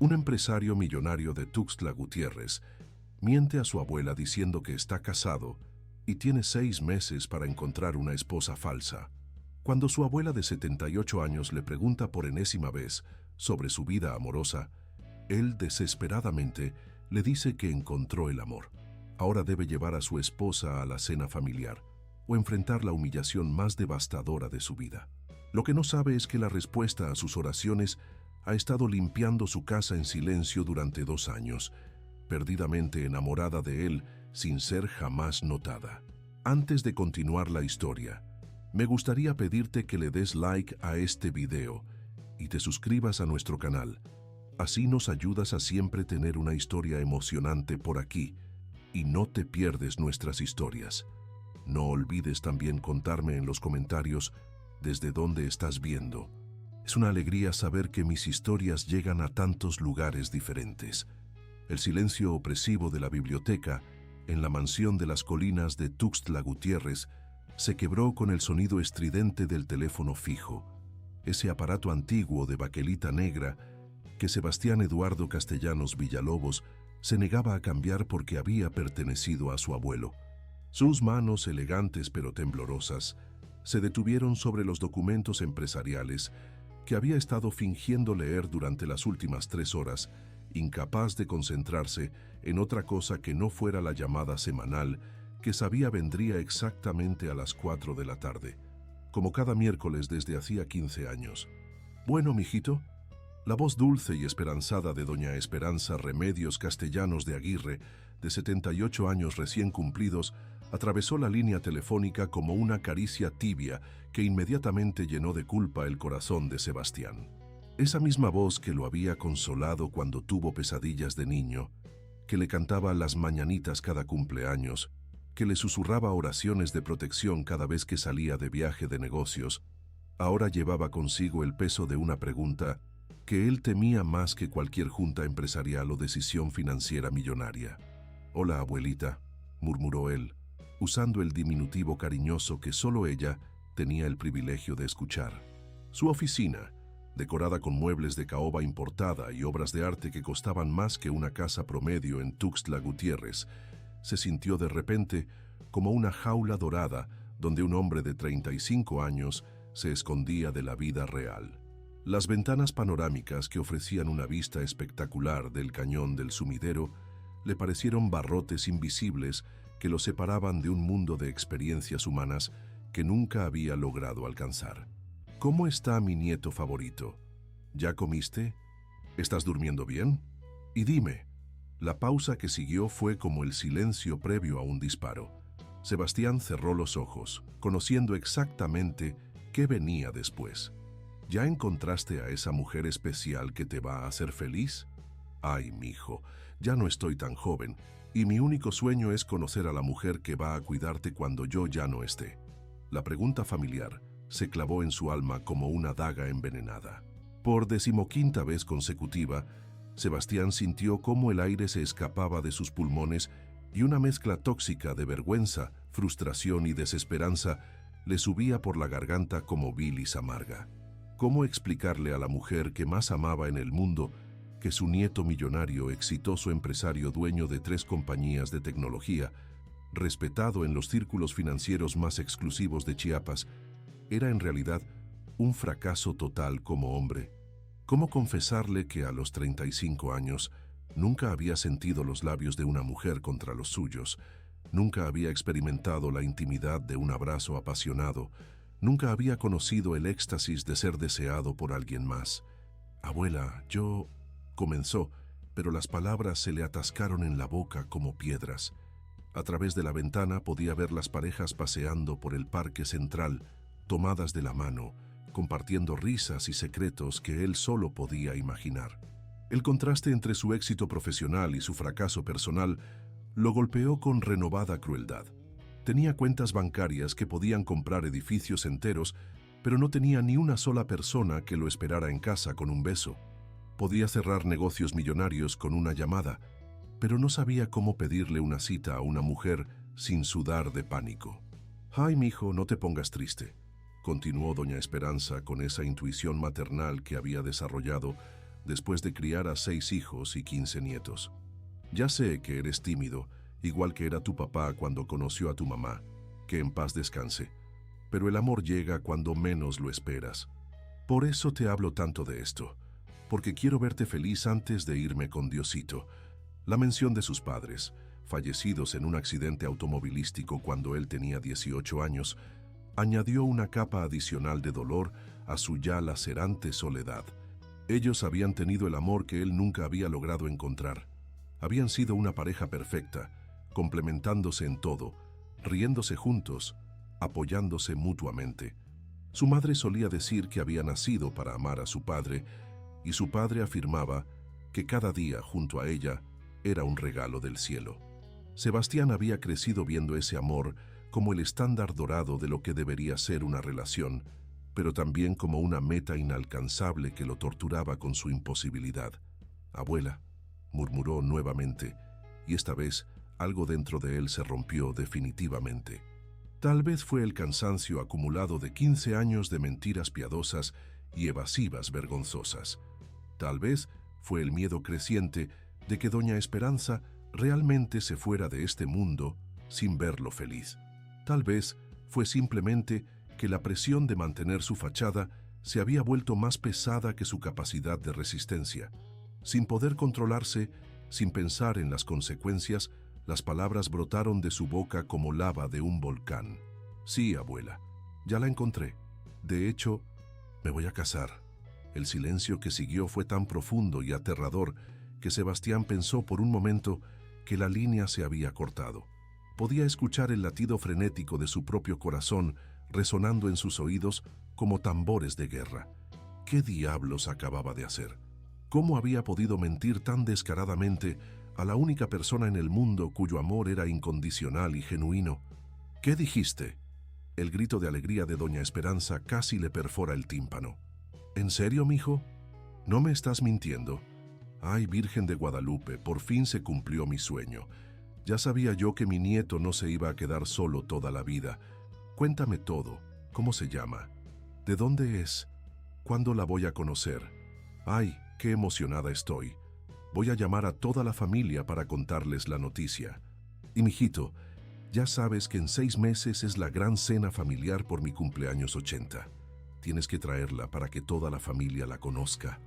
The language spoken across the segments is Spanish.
Un empresario millonario de Tuxtla Gutiérrez miente a su abuela diciendo que está casado y tiene 6 meses para encontrar una esposa falsa. Cuando su abuela de 78 años le pregunta por enésima vez sobre su vida amorosa, él desesperadamente le dice que encontró el amor. Ahora debe llevar a su esposa a la cena familiar o enfrentar la humillación más devastadora de su vida. Lo que no sabe es que la respuesta a sus oraciones ha estado limpiando su casa en silencio durante 2 años, perdidamente enamorada de él sin ser jamás notada. Antes de continuar la historia, me gustaría pedirte que le des like a este video y te suscribas a nuestro canal. Así nos ayudas a siempre tener una historia emocionante por aquí y no te pierdes nuestras historias. No olvides también contarme en los comentarios desde dónde estás viendo. Es una alegría saber que mis historias llegan a tantos lugares diferentes. El silencio opresivo de la biblioteca en la mansión de las colinas de Tuxtla Gutiérrez se quebró con el sonido estridente del teléfono fijo, ese aparato antiguo de baquelita negra que Sebastián Eduardo Castellanos Villalobos se negaba a cambiar porque había pertenecido a su abuelo. Sus manos elegantes pero temblorosas se detuvieron sobre los documentos empresariales que había estado fingiendo leer durante las últimas 3 horas, incapaz de concentrarse en otra cosa que no fuera la llamada semanal que sabía vendría exactamente a las 4 de la tarde, como cada miércoles desde hacía 15 años. «Bueno, mijito». La voz dulce y esperanzada de doña Esperanza Remedios Castellanos de Aguirre, de 78 años recién cumplidos, atravesó la línea telefónica como una caricia tibia que inmediatamente llenó de culpa el corazón de Sebastián. Esa misma voz que lo había consolado cuando tuvo pesadillas de niño, que le cantaba las mañanitas cada cumpleaños, que le susurraba oraciones de protección cada vez que salía de viaje de negocios, ahora llevaba consigo el peso de una pregunta que él temía más que cualquier junta empresarial o decisión financiera millonaria. «Hola, abuelita», murmuró él, usando el diminutivo cariñoso que solo ella tenía el privilegio de escuchar. Su oficina, decorada con muebles de caoba importada y obras de arte que costaban más que una casa promedio en Tuxtla Gutiérrez, se sintió de repente como una jaula dorada donde un hombre de 35 años se escondía de la vida real. Las ventanas panorámicas que ofrecían una vista espectacular del cañón del Sumidero le parecieron barrotes invisibles que lo separaban de un mundo de experiencias humanas que nunca había logrado alcanzar. «¿Cómo está mi nieto favorito? ¿Ya comiste? ¿Estás durmiendo bien? Y dime». La pausa que siguió fue como el silencio previo a un disparo. Sebastián cerró los ojos, conociendo exactamente qué venía después. «¿Ya encontraste a esa mujer especial que te va a hacer feliz? Ay, mijo, ya no estoy tan joven, y mi único sueño es conocer a la mujer que va a cuidarte cuando yo ya no esté». La pregunta familiar se clavó en su alma como una daga envenenada. Por 15ª vez consecutiva, Sebastián sintió cómo el aire se escapaba de sus pulmones y una mezcla tóxica de vergüenza, frustración y desesperanza le subía por la garganta como bilis amarga. ¿Cómo explicarle a la mujer que más amaba en el mundo que su nieto millonario, exitoso empresario dueño de 3 compañías de tecnología, respetado en los círculos financieros más exclusivos de Chiapas, era en realidad un fracaso total como hombre? ¿Cómo confesarle que a los 35 años nunca había sentido los labios de una mujer contra los suyos, nunca había experimentado la intimidad de un abrazo apasionado, nunca había conocido el éxtasis de ser deseado por alguien más? «Abuela, yo…», comenzó, pero las palabras se le atascaron en la boca como piedras. A través de la ventana podía ver las parejas paseando por el parque central, tomadas de la mano, compartiendo risas y secretos que él solo podía imaginar. El contraste entre su éxito profesional y su fracaso personal lo golpeó con renovada crueldad. Tenía cuentas bancarias que podían comprar edificios enteros, pero no tenía ni una sola persona que lo esperara en casa con un beso. Podía cerrar negocios millonarios con una llamada, pero no sabía cómo pedirle una cita a una mujer sin sudar de pánico. «Ay, mijo, no te pongas triste», continuó doña Esperanza con esa intuición maternal que había desarrollado después de criar a 6 hijos y 15 nietos. Ya sé que eres tímido, igual que era tu papá cuando conoció a tu mamá, que en paz descanse, pero el amor llega cuando menos lo esperas. Por eso te hablo tanto de esto, porque quiero verte feliz antes de irme con Diosito. La mención de sus padres, fallecidos en un accidente automovilístico cuando él tenía 18 años, añadió una capa adicional de dolor a su ya lacerante soledad. Ellos habían tenido el amor que él nunca había logrado encontrar. Habían sido una pareja perfecta, complementándose en todo, riéndose juntos, apoyándose mutuamente. Su madre solía decir que había nacido para amar a su padre, y su padre afirmaba que cada día junto a ella era un regalo del cielo. Sebastián había crecido viendo ese amor como el estándar dorado de lo que debería ser una relación, pero también como una meta inalcanzable que lo torturaba con su imposibilidad. «Abuela», murmuró nuevamente, y esta vez algo dentro de él se rompió definitivamente. Tal vez fue el cansancio acumulado de 15 años de mentiras piadosas y evasivas vergonzosas. Tal vez fue el miedo creciente de que doña Esperanza realmente se fuera de este mundo sin verlo feliz. Tal vez fue simplemente que la presión de mantener su fachada se había vuelto más pesada que su capacidad de resistencia. Sin poder controlarse, sin pensar en las consecuencias, las palabras brotaron de su boca como lava de un volcán. «Sí, abuela, ya la encontré. De hecho, me voy a casar». El silencio que siguió fue tan profundo y aterrador que Sebastián pensó por un momento que la línea se había cortado. Podía escuchar el latido frenético de su propio corazón resonando en sus oídos como tambores de guerra. ¿Qué diablos acababa de hacer? ¿Cómo había podido mentir tan descaradamente a la única persona en el mundo cuyo amor era incondicional y genuino? «¿Qué dijiste?». El grito de alegría de doña Esperanza casi le perfora el tímpano. «¿En serio, mijo? ¿No me estás mintiendo?». «Ay, Virgen de Guadalupe, por fin se cumplió mi sueño. Ya sabía yo que mi nieto no se iba a quedar solo toda la vida. Cuéntame todo. ¿Cómo se llama? ¿De dónde es? ¿Cuándo la voy a conocer? Ay, qué emocionada estoy. Voy a llamar a toda la familia para contarles la noticia. Y mijito, ya sabes que en 6 meses es la gran cena familiar por mi cumpleaños 80. Tienes que traerla para que toda la familia la conozca».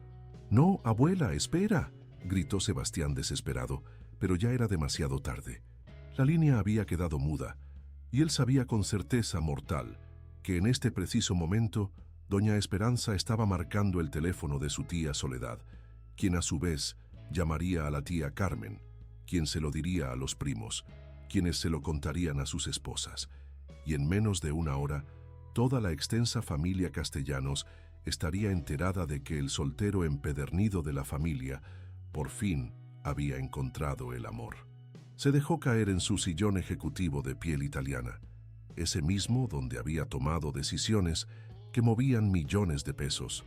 «No, abuela, espera», gritó Sebastián desesperado, pero ya era demasiado tarde. La línea había quedado muda, y él sabía con certeza mortal que en este preciso momento doña Esperanza estaba marcando el teléfono de su tía Soledad, quien a su vez llamaría a la tía Carmen, quien se lo diría a los primos, quienes se lo contarían a sus esposas, y en menos de una hora, toda la extensa familia Castellanos estaría enterada de que el soltero empedernido de la familia por fin había encontrado el amor. Se dejó caer en su sillón ejecutivo de piel italiana, ese mismo donde había tomado decisiones que movían millones de pesos,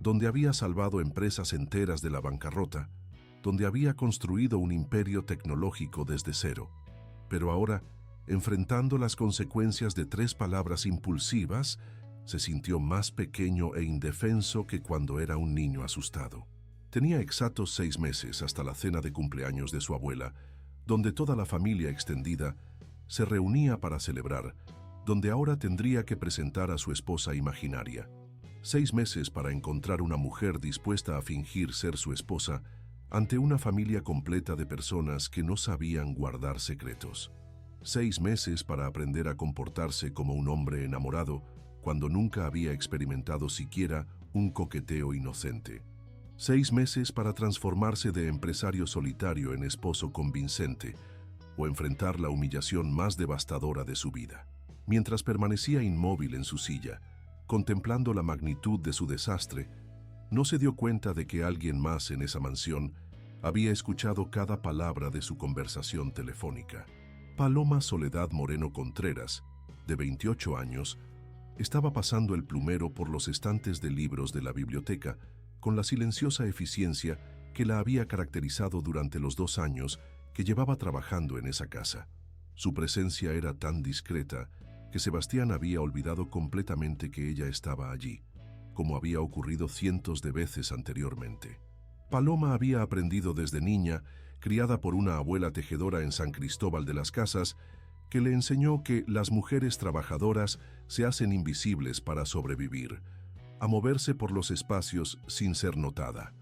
donde había salvado empresas enteras de la bancarrota, donde había construido un imperio tecnológico desde cero. Pero ahora, enfrentando las consecuencias de 3 palabras impulsivas, se sintió más pequeño e indefenso que cuando era un niño asustado. Tenía exactos 6 meses hasta la cena de cumpleaños de su abuela, donde toda la familia extendida se reunía para celebrar, donde ahora tendría que presentar a su esposa imaginaria. 6 meses para encontrar una mujer dispuesta a fingir ser su esposa ante una familia completa de personas que no sabían guardar secretos. 6 meses para aprender a comportarse como un hombre enamorado cuando nunca había experimentado siquiera un coqueteo inocente. 6 meses para transformarse de empresario solitario en esposo convincente o enfrentar la humillación más devastadora de su vida. Mientras permanecía inmóvil en su silla, contemplando la magnitud de su desastre, no se dio cuenta de que alguien más en esa mansión había escuchado cada palabra de su conversación telefónica. Paloma Soledad Moreno Contreras, de 28 años, estaba pasando el plumero por los estantes de libros de la biblioteca con la silenciosa eficiencia que la había caracterizado durante los 2 años que llevaba trabajando en esa casa. Su presencia era tan discreta que Sebastián había olvidado completamente que ella estaba allí, como había ocurrido cientos de veces anteriormente. Paloma había aprendido desde niña, criada por una abuela tejedora en San Cristóbal de las Casas, que le enseñó que las mujeres trabajadoras se hacen invisibles para sobrevivir, a moverse por los espacios sin ser notada.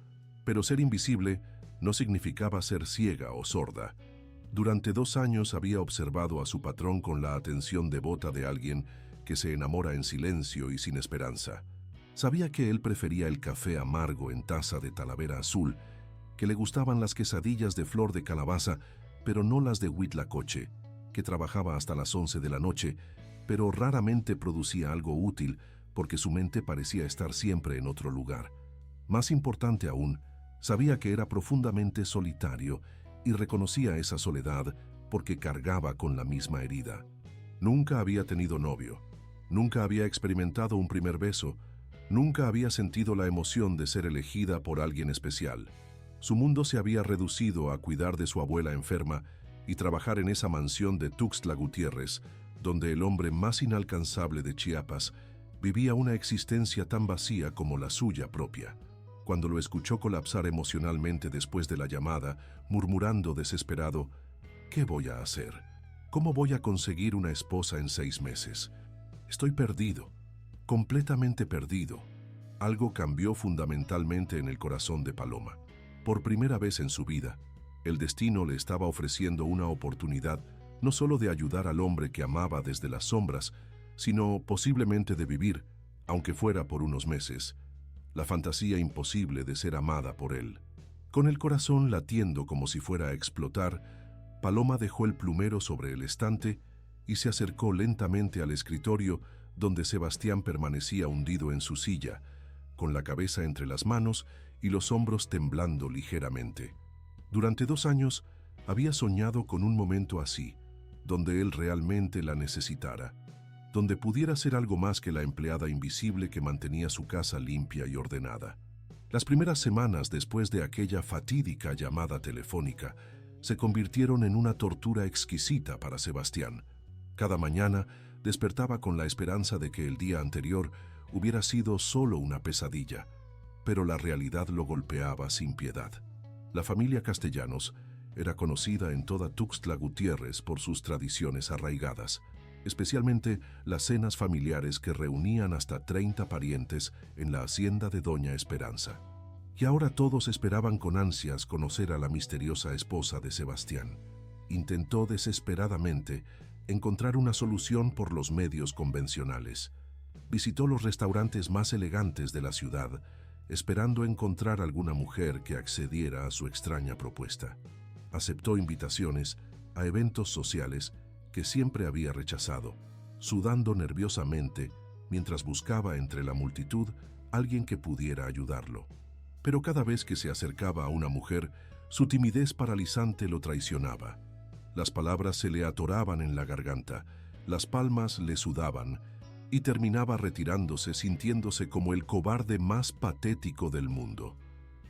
Pero ser invisible no significaba ser ciega o sorda. Durante 2 años había observado a su patrón con la atención devota de alguien que se enamora en silencio y sin esperanza. Sabía que él prefería el café amargo en taza de talavera azul, que le gustaban las quesadillas de flor de calabaza, pero no las de huitlacoche, que trabajaba hasta las 11 de la noche, pero raramente producía algo útil porque su mente parecía estar siempre en otro lugar. Más importante aún, sabía que era profundamente solitario y reconocía esa soledad porque cargaba con la misma herida. Nunca había tenido novio, nunca había experimentado un primer beso, nunca había sentido la emoción de ser elegida por alguien especial. Su mundo se había reducido a cuidar de su abuela enferma y trabajar en esa mansión de Tuxtla Gutiérrez, donde el hombre más inalcanzable de Chiapas vivía una existencia tan vacía como la suya propia. Cuando lo escuchó colapsar emocionalmente después de la llamada, murmurando desesperado, ¿qué voy a hacer? ¿Cómo voy a conseguir una esposa en 6 meses? Estoy perdido, completamente perdido. Algo cambió fundamentalmente en el corazón de Paloma. Por primera vez en su vida, el destino le estaba ofreciendo una oportunidad no solo de ayudar al hombre que amaba desde las sombras, sino posiblemente de vivir, aunque fuera por unos meses, la fantasía imposible de ser amada por él. Con el corazón latiendo como si fuera a explotar, Paloma dejó el plumero sobre el estante y se acercó lentamente al escritorio donde Sebastián permanecía hundido en su silla, con la cabeza entre las manos y los hombros temblando ligeramente. Durante 2 años había soñado con un momento así, donde él realmente la necesitara, donde pudiera ser algo más que la empleada invisible que mantenía su casa limpia y ordenada. Las primeras semanas después de aquella fatídica llamada telefónica se convirtieron en una tortura exquisita para Sebastián. Cada mañana despertaba con la esperanza de que el día anterior hubiera sido solo una pesadilla, pero la realidad lo golpeaba sin piedad. La familia Castellanos era conocida en toda Tuxtla Gutiérrez por sus tradiciones arraigadas, especialmente las cenas familiares que reunían hasta 30 parientes en la hacienda de Doña Esperanza. Y ahora todos esperaban con ansias conocer a la misteriosa esposa de Sebastián. Intentó desesperadamente encontrar una solución por los medios convencionales. Visitó los restaurantes más elegantes de la ciudad, esperando encontrar alguna mujer que accediera a su extraña propuesta. Aceptó invitaciones a eventos sociales que siempre había rechazado, sudando nerviosamente mientras buscaba entre la multitud alguien que pudiera ayudarlo. Pero cada vez que se acercaba a una mujer, su timidez paralizante lo traicionaba. Las palabras se le atoraban en la garganta, las palmas le sudaban y terminaba retirándose sintiéndose como el cobarde más patético del mundo.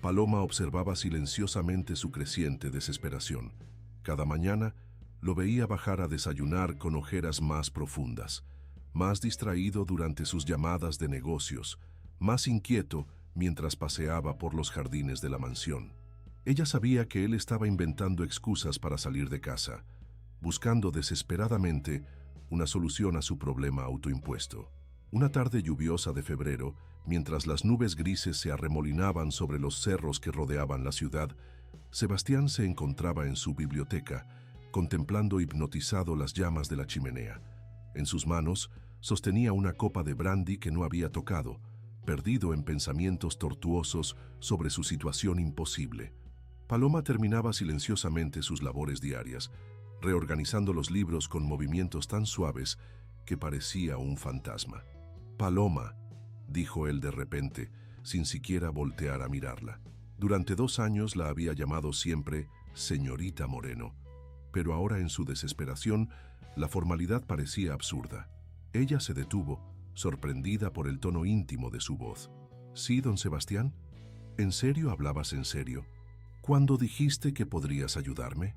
Paloma observaba silenciosamente su creciente desesperación. Cada mañana lo veía bajar a desayunar con ojeras más profundas, más distraído durante sus llamadas de negocios, más inquieto mientras paseaba por los jardines de la mansión. Ella sabía que él estaba inventando excusas para salir de casa, buscando desesperadamente una solución a su problema autoimpuesto. Una tarde lluviosa de febrero, mientras las nubes grises se arremolinaban sobre los cerros que rodeaban la ciudad, Sebastián se encontraba en su biblioteca, contemplando hipnotizado las llamas de la chimenea. En sus manos sostenía una copa de brandy que no había tocado, perdido en pensamientos tortuosos sobre su situación imposible. Paloma terminaba silenciosamente sus labores diarias, reorganizando los libros con movimientos tan suaves que parecía un fantasma. «Paloma», dijo él de repente, sin siquiera voltear a mirarla. Durante 2 años la había llamado siempre señorita Moreno, pero ahora en su desesperación la formalidad parecía absurda. Ella se detuvo, sorprendida por el tono íntimo de su voz. «¿Sí, don Sebastián? ¿En serio hablabas en serio? ¿Cuándo dijiste que podrías ayudarme?»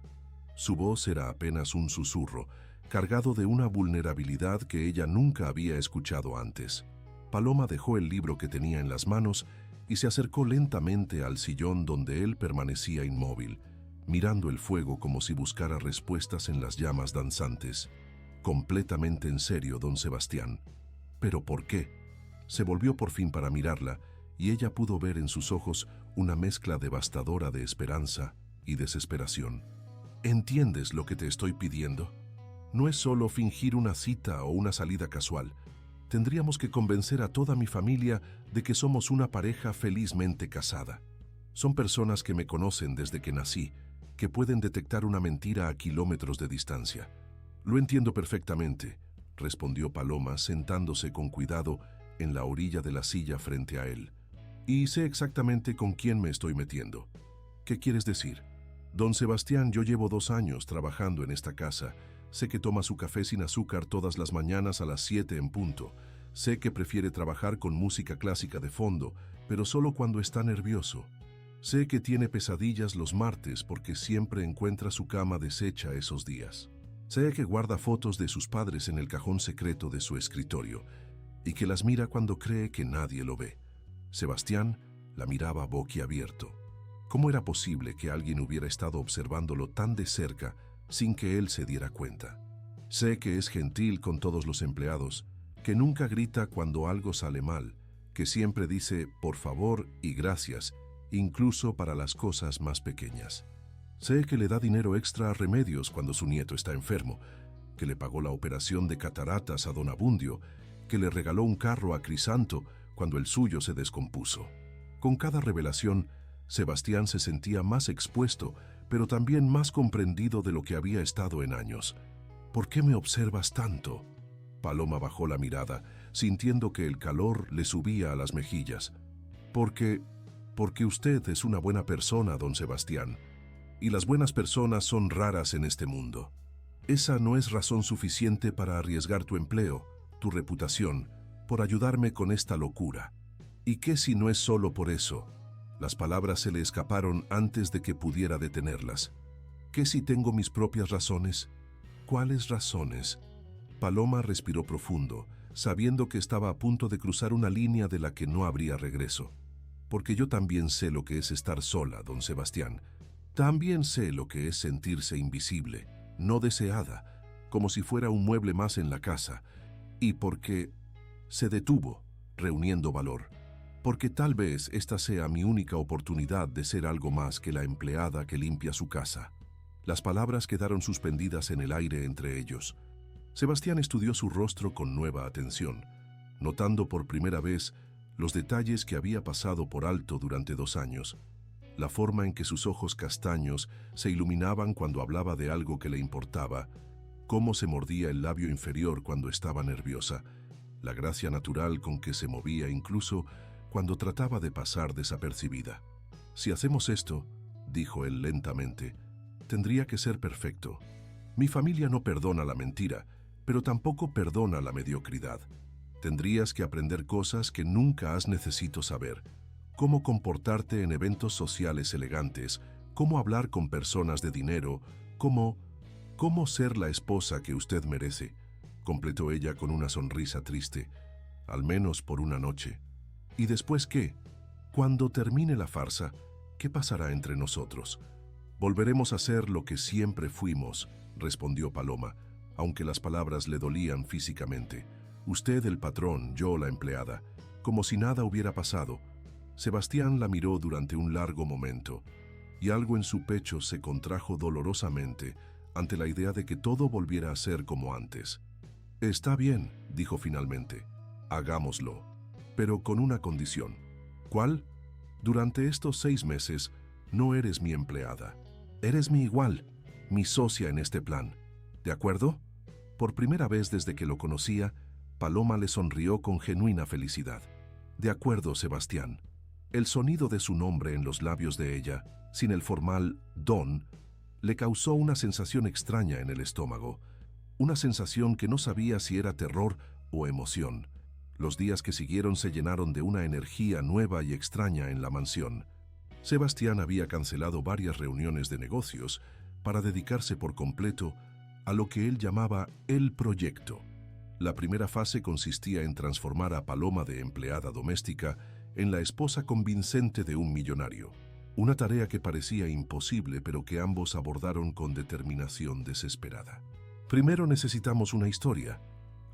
Su voz era apenas un susurro, cargado de una vulnerabilidad que ella nunca había escuchado antes. Paloma dejó el libro que tenía en las manos y se acercó lentamente al sillón donde él permanecía inmóvil, mirando el fuego como si buscara respuestas en las llamas danzantes. Completamente en serio, don Sebastián. ¿Pero por qué? Se volvió por fin para mirarla, y ella pudo ver en sus ojos una mezcla devastadora de esperanza y desesperación. ¿Entiendes lo que te estoy pidiendo? No es solo fingir una cita o una salida casual. Tendríamos que convencer a toda mi familia de que somos una pareja felizmente casada. Son personas que me conocen desde que nací, que pueden detectar una mentira a kilómetros de distancia. Lo entiendo perfectamente, respondió Paloma sentándose con cuidado en la orilla de la silla frente a él. Y sé exactamente con quién me estoy metiendo. ¿Qué quieres decir? Don Sebastián, yo llevo 2 años trabajando en esta casa. Sé que toma su café sin azúcar todas las mañanas a las 7 en punto. Sé que prefiere trabajar con música clásica de fondo, pero solo cuando está nervioso. Sé que tiene pesadillas los martes porque siempre encuentra su cama deshecha esos días. Sé que guarda fotos de sus padres en el cajón secreto de su escritorio y que las mira cuando cree que nadie lo ve. Sebastián la miraba boquiabierto. ¿Cómo era posible que alguien hubiera estado observándolo tan de cerca sin que él se diera cuenta? Sé que es gentil con todos los empleados, que nunca grita cuando algo sale mal, que siempre dice por favor y gracias, incluso para las cosas más pequeñas. Sé que le da dinero extra a Remedios cuando su nieto está enfermo, que le pagó la operación de cataratas a don Abundio, que le regaló un carro a Crisanto cuando el suyo se descompuso. Con cada revelación, Sebastián se sentía más expuesto, pero también más comprendido de lo que había estado en años. ¿Por qué me observas tanto? Paloma bajó la mirada, sintiendo que el calor le subía a las mejillas. Porque usted es una buena persona, don Sebastián, y las buenas personas son raras en este mundo. Esa no es razón suficiente para arriesgar tu empleo, tu reputación, por ayudarme con esta locura. ¿Y qué si no es solo por eso? Las palabras se le escaparon antes de que pudiera detenerlas. ¿Qué si tengo mis propias razones? ¿Cuáles razones? Paloma respiró profundo, sabiendo que estaba a punto de cruzar una línea de la que no habría regreso. Porque yo también sé lo que es estar sola, don Sebastián. También sé lo que es sentirse invisible, no deseada, como si fuera un mueble más en la casa. Y porque se detuvo, reuniendo valor. Porque tal vez esta sea mi única oportunidad de ser algo más que la empleada que limpia su casa. Las palabras quedaron suspendidas en el aire entre ellos. Sebastián estudió su rostro con nueva atención, notando por primera vez los detalles que había pasado por alto durante 2 años. La forma en que sus ojos castaños se iluminaban cuando hablaba de algo que le importaba, cómo se mordía el labio inferior cuando estaba nerviosa, la gracia natural con que se movía incluso cuando trataba de pasar desapercibida. Si hacemos esto, dijo él lentamente, tendría que ser perfecto. Mi familia no perdona la mentira, pero tampoco perdona la mediocridad. Tendrías que aprender cosas que nunca has necesitado saber. Cómo comportarte en eventos sociales elegantes, cómo hablar con personas de dinero, cómo ser la esposa que usted merece, completó ella con una sonrisa triste, al menos por una noche. ¿Y después qué? Cuando termine la farsa, ¿qué pasará entre nosotros? Volveremos a ser lo que siempre fuimos, respondió Paloma, aunque las palabras le dolían físicamente. Usted el patrón, yo la empleada, como si nada hubiera pasado. Sebastián la miró durante un largo momento, y algo en su pecho se contrajo dolorosamente ante la idea de que todo volviera a ser como antes. Está bien, dijo finalmente, hagámoslo, pero con una condición. ¿Cuál? Durante estos 6 meses no eres mi empleada. Eres mi igual, mi socia en este plan. ¿De acuerdo? Por primera vez desde que lo conocía, Paloma le sonrió con genuina felicidad. De acuerdo, Sebastián. El sonido de su nombre en los labios de ella, sin el formal don, le causó una sensación extraña en el estómago, una sensación que no sabía si era terror o emoción. Los días que siguieron se llenaron de una energía nueva y extraña en la mansión. Sebastián había cancelado varias reuniones de negocios para dedicarse por completo a lo que él llamaba el proyecto. La primera fase consistía en transformar a Paloma de empleada doméstica en la esposa convincente de un millonario. Una tarea que parecía imposible, pero que ambos abordaron con determinación desesperada. Primero necesitamos una historia,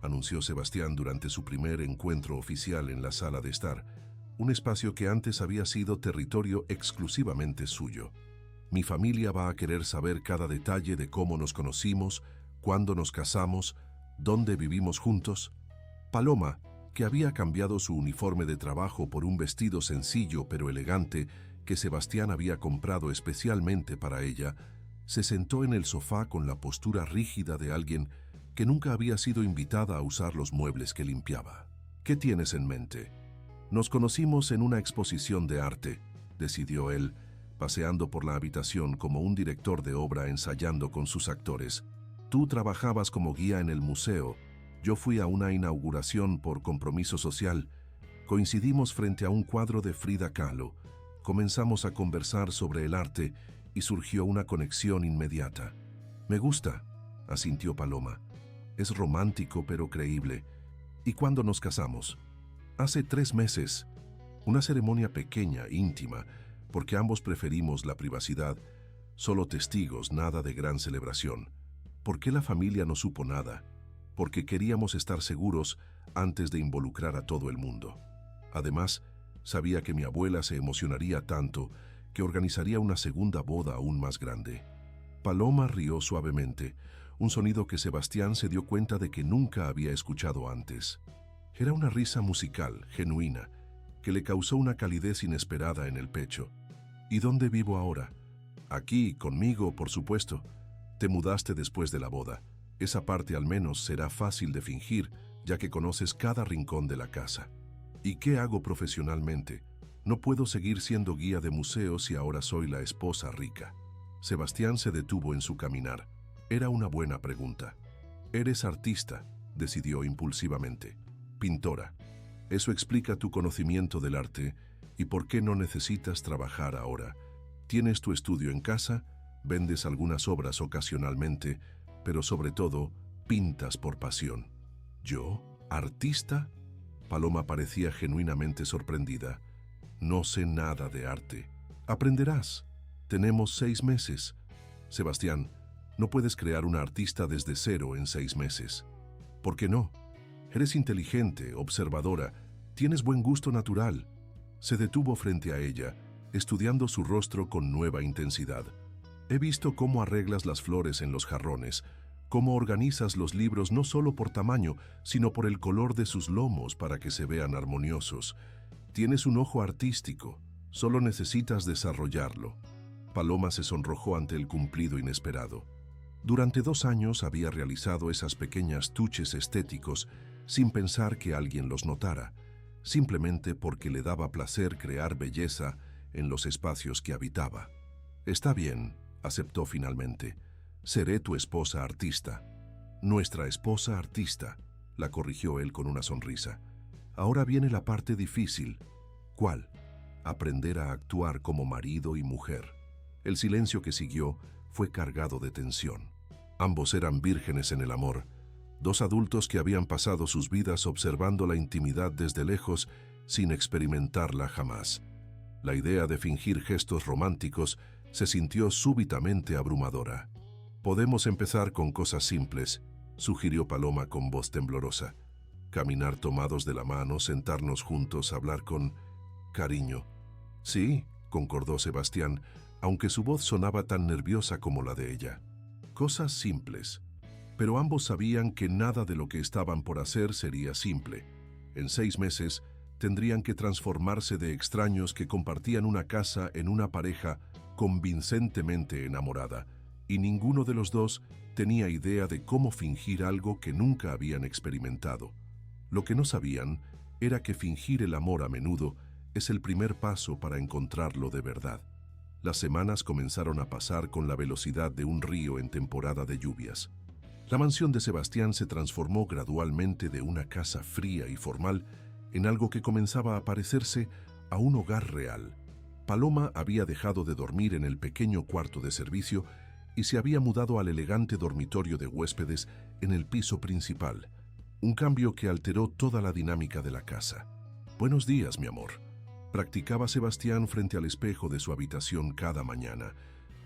anunció Sebastián durante su primer encuentro oficial en la sala de estar, un espacio que antes había sido territorio exclusivamente suyo. Mi familia va a querer saber cada detalle de cómo nos conocimos, cuándo nos casamos, dónde vivimos juntos. Paloma, que había cambiado su uniforme de trabajo por un vestido sencillo pero elegante que Sebastián había comprado especialmente para ella, se sentó en el sofá con la postura rígida de alguien que nunca había sido invitada a usar los muebles que limpiaba. ¿Qué tienes en mente? Nos conocimos en una exposición de arte, decidió él, paseando por la habitación como un director de obra ensayando con sus actores. Tú trabajabas como guía en el museo, yo fui a una inauguración por compromiso social, coincidimos frente a un cuadro de Frida Kahlo, comenzamos a conversar sobre el arte y surgió una conexión inmediata. Me gusta, asintió Paloma. Es romántico pero creíble. ¿Y cuándo nos casamos? Hace 3 meses. Una ceremonia pequeña, íntima, porque ambos preferimos la privacidad. Solo testigos, nada de gran celebración. ¿Por qué la familia no supo nada? Porque queríamos estar seguros antes de involucrar a todo el mundo. Además, sabía que mi abuela se emocionaría tanto que organizaría una segunda boda aún más grande. Paloma rió suavemente, un sonido que Sebastián se dio cuenta de que nunca había escuchado antes. Era una risa musical, genuina, que le causó una calidez inesperada en el pecho. ¿Y dónde vivo ahora? Aquí, conmigo, por supuesto. Te mudaste después de la boda. Esa parte al menos será fácil de fingir, ya que conoces cada rincón de la casa. ¿Y qué hago profesionalmente? No puedo seguir siendo guía de museos si ahora soy la esposa rica. Sebastián se detuvo en su caminar. Era una buena pregunta. Eres artista, decidió impulsivamente. Pintora. Eso explica tu conocimiento del arte y por qué no necesitas trabajar ahora. Tienes tu estudio en casa, vendes algunas obras ocasionalmente, pero sobre todo, pintas por pasión. ¿Yo? ¿Artista? Paloma parecía genuinamente sorprendida. No sé nada de arte. Aprenderás. Tenemos 6 meses. Sebastián, no puedes crear una artista desde cero en 6 meses. ¿Por qué no? Eres inteligente, observadora, tienes buen gusto natural. Se detuvo frente a ella, estudiando su rostro con nueva intensidad. He visto cómo arreglas las flores en los jarrones, cómo organizas los libros no solo por tamaño, sino por el color de sus lomos para que se vean armoniosos. Tienes un ojo artístico, solo necesitas desarrollarlo. Paloma se sonrojó ante el cumplido inesperado. Durante 2 años había realizado esas pequeñas tuches estéticos sin pensar que alguien los notara, simplemente porque le daba placer crear belleza en los espacios que habitaba. Está bien, aceptó finalmente. Seré tu esposa artista. Nuestra esposa artista, la corrigió él con una sonrisa. Ahora viene la parte difícil. ¿Cuál? Aprender a actuar como marido y mujer. El silencio que siguió fue cargado de tensión. Ambos eran vírgenes en el amor, 2 adultos que habían pasado sus vidas observando la intimidad desde lejos sin experimentarla jamás. La idea de fingir gestos románticos se sintió súbitamente abrumadora. Podemos empezar con cosas simples, sugirió Paloma con voz temblorosa. Caminar tomados de la mano, sentarnos juntos, hablar con cariño. Sí, concordó Sebastián, aunque su voz sonaba tan nerviosa como la de ella. Cosas simples. Pero ambos sabían que nada de lo que estaban por hacer sería simple. En 6 meses tendrían que transformarse de extraños que compartían una casa en una pareja convincentemente enamorada, y ninguno de los dos tenía idea de cómo fingir algo que nunca habían experimentado. Lo que no sabían era que fingir el amor a menudo es el primer paso para encontrarlo de verdad. Las semanas comenzaron a pasar con la velocidad de un río en temporada de lluvias. La mansión de Sebastián se transformó gradualmente de una casa fría y formal en algo que comenzaba a parecerse a un hogar real. Paloma había dejado de dormir en el pequeño cuarto de servicio y se había mudado al elegante dormitorio de huéspedes en el piso principal, un cambio que alteró toda la dinámica de la casa. «Buenos días, mi amor». Practicaba Sebastián frente al espejo de su habitación cada mañana,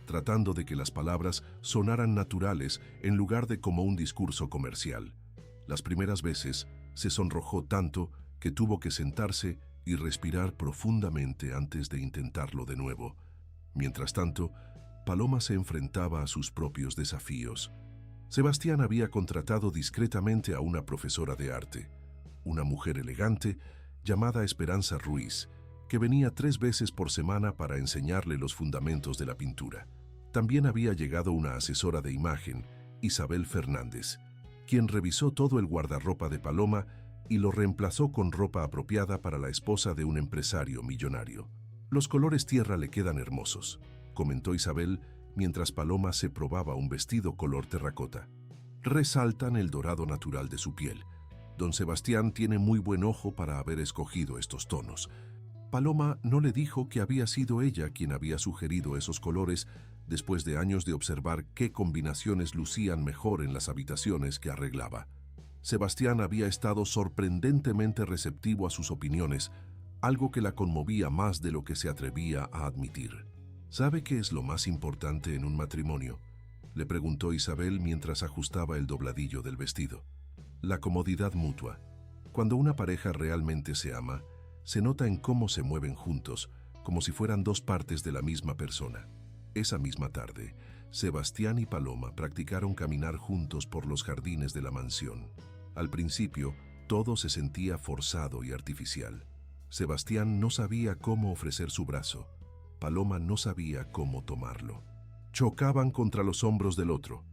tratando de que las palabras sonaran naturales en lugar de como un discurso comercial. Las primeras veces se sonrojó tanto que tuvo que sentarse y respirar profundamente antes de intentarlo de nuevo. Mientras tanto, Paloma se enfrentaba a sus propios desafíos. Sebastián había contratado discretamente a una profesora de arte, una mujer elegante llamada Esperanza Ruiz, que venía 3 veces por semana para enseñarle los fundamentos de la pintura. También había llegado una asesora de imagen, Isabel Fernández, quien revisó todo el guardarropa de Paloma y lo reemplazó con ropa apropiada para la esposa de un empresario millonario. «Los colores tierra le quedan hermosos», comentó Isabel mientras Paloma se probaba un vestido color terracota. «Resaltan el dorado natural de su piel. Don Sebastián tiene muy buen ojo para haber escogido estos tonos». Paloma no le dijo que había sido ella quien había sugerido esos colores después de años de observar qué combinaciones lucían mejor en las habitaciones que arreglaba. Sebastián había estado sorprendentemente receptivo a sus opiniones, algo que la conmovía más de lo que se atrevía a admitir. «¿Sabe qué es lo más importante en un matrimonio?», le preguntó Isabel mientras ajustaba el dobladillo del vestido. «La comodidad mutua. Cuando una pareja realmente se ama, se nota en cómo se mueven juntos, como si fueran 2 partes de la misma persona». Esa misma tarde, Sebastián y Paloma practicaron caminar juntos por los jardines de la mansión. Al principio, todo se sentía forzado y artificial. Sebastián no sabía cómo ofrecer su brazo. Paloma no sabía cómo tomarlo. Chocaban contra los hombros del otro.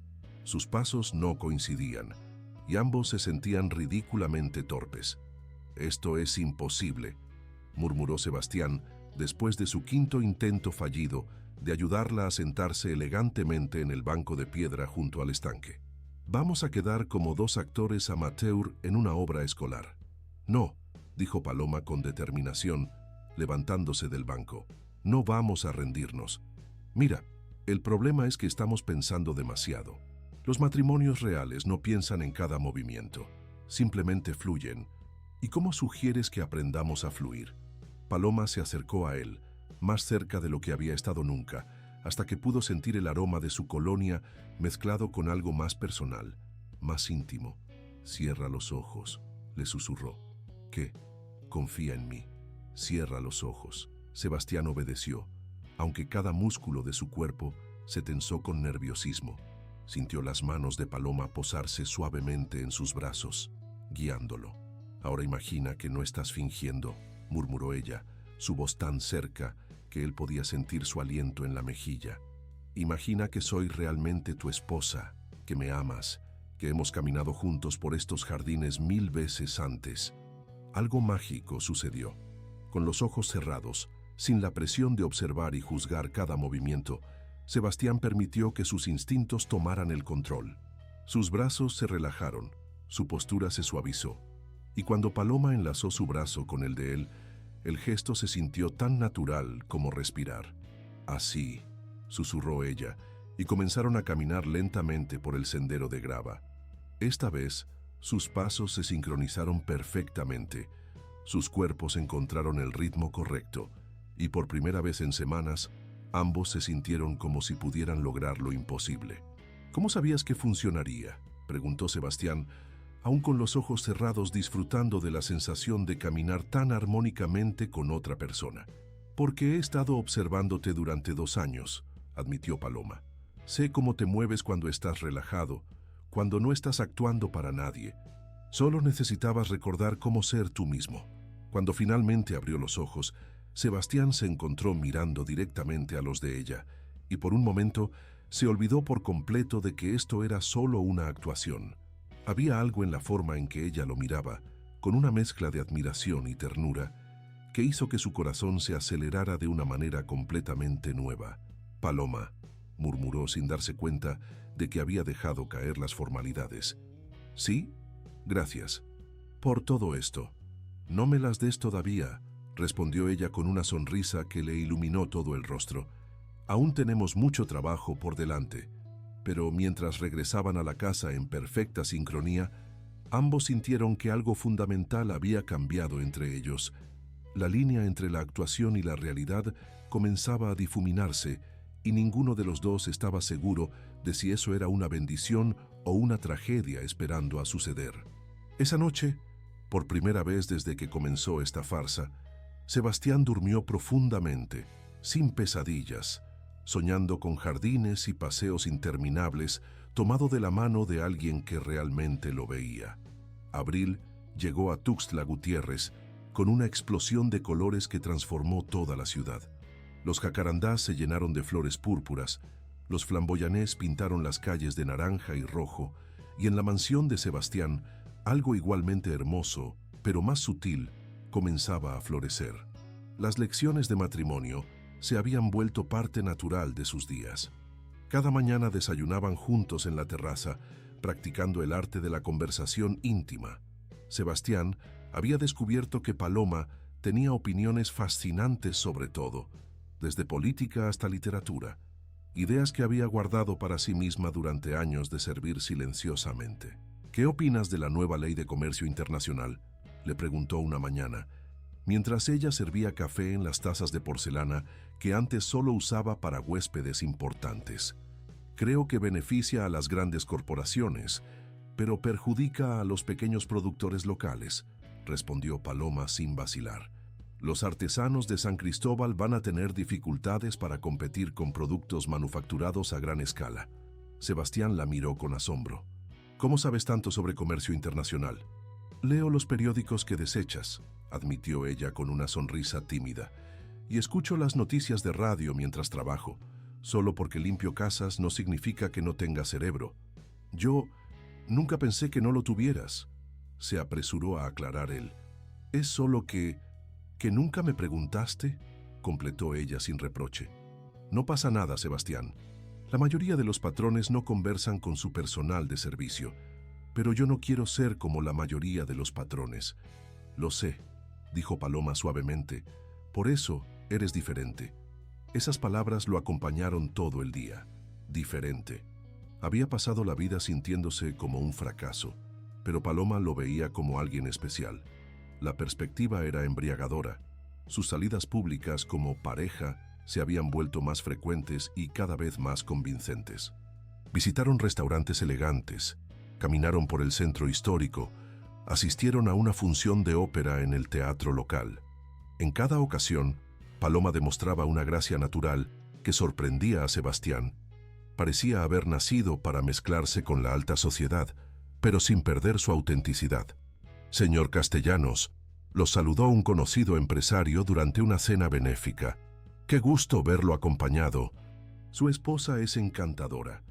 Sus pasos no coincidían, y ambos se sentían ridículamente torpes. «Esto es imposible», murmuró Sebastián después de su 5º intento fallido de ayudarla a sentarse elegantemente en el banco de piedra junto al estanque. «Vamos a quedar como 2 actores amateur en una obra escolar». «No», dijo Paloma con determinación, levantándose del banco. «No vamos a rendirnos. Mira, el problema es que estamos pensando demasiado. Los matrimonios reales no piensan en cada movimiento, simplemente fluyen. ¿Y cómo sugieres que aprendamos a fluir?». Paloma se acercó a él, más cerca de lo que había estado nunca, hasta que pudo sentir el aroma de su colonia mezclado con algo más personal, más íntimo. «Cierra los ojos», le susurró. «¿Qué? Confía en mí. Cierra los ojos». Sebastián obedeció, aunque cada músculo de su cuerpo se tensó con nerviosismo. Sintió las manos de Paloma posarse suavemente en sus brazos, guiándolo. «Ahora imagina que no estás fingiendo», murmuró ella, su voz tan cerca que él podía sentir su aliento en la mejilla. «Imagina que soy realmente tu esposa, que me amas, que hemos caminado juntos por estos jardines 1000 veces antes». Algo mágico sucedió. Con los ojos cerrados, sin la presión de observar y juzgar cada movimiento, Sebastián permitió que sus instintos tomaran el control. Sus brazos se relajaron, su postura se suavizó, y cuando Paloma enlazó su brazo con el de él, el gesto se sintió tan natural como respirar. «Así», susurró ella, y comenzaron a caminar lentamente por el sendero de grava. Esta vez, sus pasos se sincronizaron perfectamente, sus cuerpos encontraron el ritmo correcto, y por primera vez en semanas, ambos se sintieron como si pudieran lograr lo imposible. «¿Cómo sabías que funcionaría?», preguntó Sebastián, aún con los ojos cerrados disfrutando de la sensación de caminar tan armónicamente con otra persona. «Porque he estado observándote durante 2 años», admitió Paloma. «Sé cómo te mueves cuando estás relajado, cuando no estás actuando para nadie. Solo necesitabas recordar cómo ser tú mismo». Cuando finalmente abrió los ojos, Sebastián se encontró mirando directamente a los de ella, y por un momento se olvidó por completo de que esto era solo una actuación. Había algo en la forma en que ella lo miraba, con una mezcla de admiración y ternura, que hizo que su corazón se acelerara de una manera completamente nueva. «Paloma», murmuró sin darse cuenta de que había dejado caer las formalidades. «Sí, gracias. Por todo esto». «No me las des todavía», respondió ella con una sonrisa que le iluminó todo el rostro. «Aún tenemos mucho trabajo por delante». Pero mientras regresaban a la casa en perfecta sincronía, ambos sintieron que algo fundamental había cambiado entre ellos. La línea entre la actuación y la realidad comenzaba a difuminarse y ninguno de los dos estaba seguro de si eso era una bendición o una tragedia esperando a suceder. Esa noche, por primera vez desde que comenzó esta farsa, Sebastián durmió profundamente, sin pesadillas, soñando con jardines y paseos interminables, tomado de la mano de alguien que realmente lo veía. Abril llegó a Tuxtla Gutiérrez con una explosión de colores que transformó toda la ciudad. Los jacarandás se llenaron de flores púrpuras, los flamboyanés pintaron las calles de naranja y rojo, y en la mansión de Sebastián, algo igualmente hermoso, pero más sutil, comenzaba a florecer. Las lecciones de matrimonio se habían vuelto parte natural de sus días. Cada mañana desayunaban juntos en la terraza, practicando el arte de la conversación íntima. Sebastián había descubierto que Paloma tenía opiniones fascinantes sobre todo, desde política hasta literatura, ideas que había guardado para sí misma durante años de servir silenciosamente. ¿Qué opinas de la nueva ley de comercio internacional?, le preguntó una mañana, mientras ella servía café en las tazas de porcelana que antes solo usaba para huéspedes importantes. Creo que beneficia a las grandes corporaciones, pero perjudica a los pequeños productores locales, respondió Paloma sin vacilar. Los artesanos de San Cristóbal van a tener dificultades para competir con productos manufacturados a gran escala. Sebastián la miró con asombro. ¿Cómo sabes tanto sobre comercio internacional? Leo los periódicos que desechas, admitió ella con una sonrisa tímida, y escucho las noticias de radio mientras trabajo. Solo porque limpio casas no significa que no tenga cerebro. Yo nunca pensé que no lo tuvieras, se apresuró a aclarar él. Es solo que nunca me preguntaste, completó ella sin reproche. No pasa nada, Sebastián. La mayoría de los patrones no conversan con su personal de servicio, pero yo no quiero ser como la mayoría de los patrones. Lo sé, dijo Paloma suavemente. Por eso eres diferente. Esas palabras lo acompañaron todo el día. Diferente. Había pasado la vida sintiéndose como un fracaso, pero Paloma lo veía como alguien especial. La perspectiva era embriagadora. Sus salidas públicas como pareja se habían vuelto más frecuentes y cada vez más convincentes. Visitaron restaurantes elegantes, caminaron por el centro histórico, asistieron a una función de ópera en el teatro local. En cada ocasión, Paloma demostraba una gracia natural que sorprendía a Sebastián. Parecía haber nacido para mezclarse con la alta sociedad, pero sin perder su autenticidad. Señor Castellanos, los saludó un conocido empresario durante una cena benéfica. Qué gusto verlo acompañado. Su esposa es encantadora.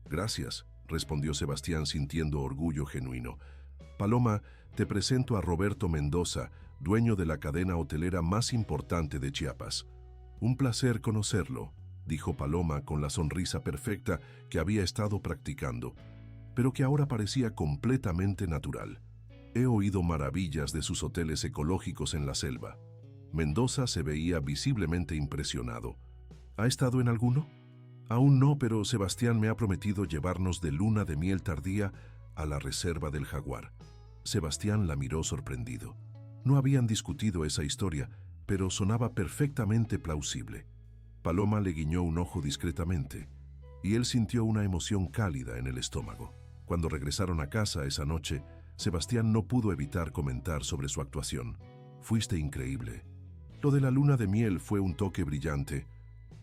Gracias, respondió Sebastián sintiendo orgullo genuino. Paloma, te presento a Roberto Mendoza, dueño de la cadena hotelera más importante de Chiapas. Un placer conocerlo, dijo Paloma con la sonrisa perfecta que había estado practicando, pero que ahora parecía completamente natural. He oído maravillas de sus hoteles ecológicos en la selva. Mendoza se veía visiblemente impresionado. ¿Ha estado en alguno? Aún no, pero Sebastián me ha prometido llevarnos de luna de miel tardía a la reserva del Jaguar. Sebastián la miró sorprendido. No habían discutido esa historia, pero sonaba perfectamente plausible. Paloma le guiñó un ojo discretamente, y él sintió una emoción cálida en el estómago. Cuando regresaron a casa esa noche, Sebastián no pudo evitar comentar sobre su actuación. Fuiste increíble. Lo de la luna de miel fue un toque brillante.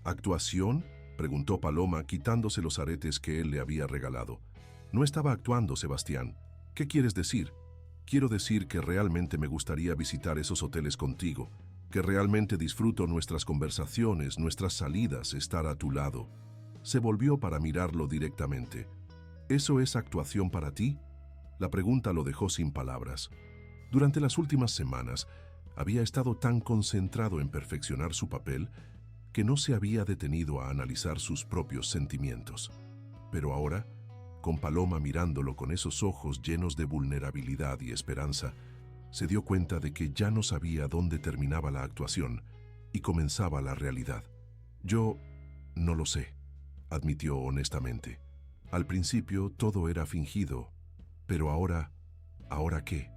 ¿Actuación?, preguntó Paloma, quitándose los aretes que él le había regalado. No estaba actuando, Sebastián. ¿Qué quieres decir? Quiero decir que realmente me gustaría visitar esos hoteles contigo, que realmente disfruto nuestras conversaciones, nuestras salidas, estar a tu lado. Se volvió para mirarlo directamente. ¿Eso es actuación para ti? La pregunta lo dejó sin palabras. Durante las últimas semanas, había estado tan concentrado en perfeccionar su papel que no se había detenido a analizar sus propios sentimientos. Pero ahora, con Paloma mirándolo con esos ojos llenos de vulnerabilidad y esperanza, se dio cuenta de que ya no sabía dónde terminaba la actuación y comenzaba la realidad. Yo no lo sé, admitió honestamente. Al principio todo era fingido, pero ¿ahora qué?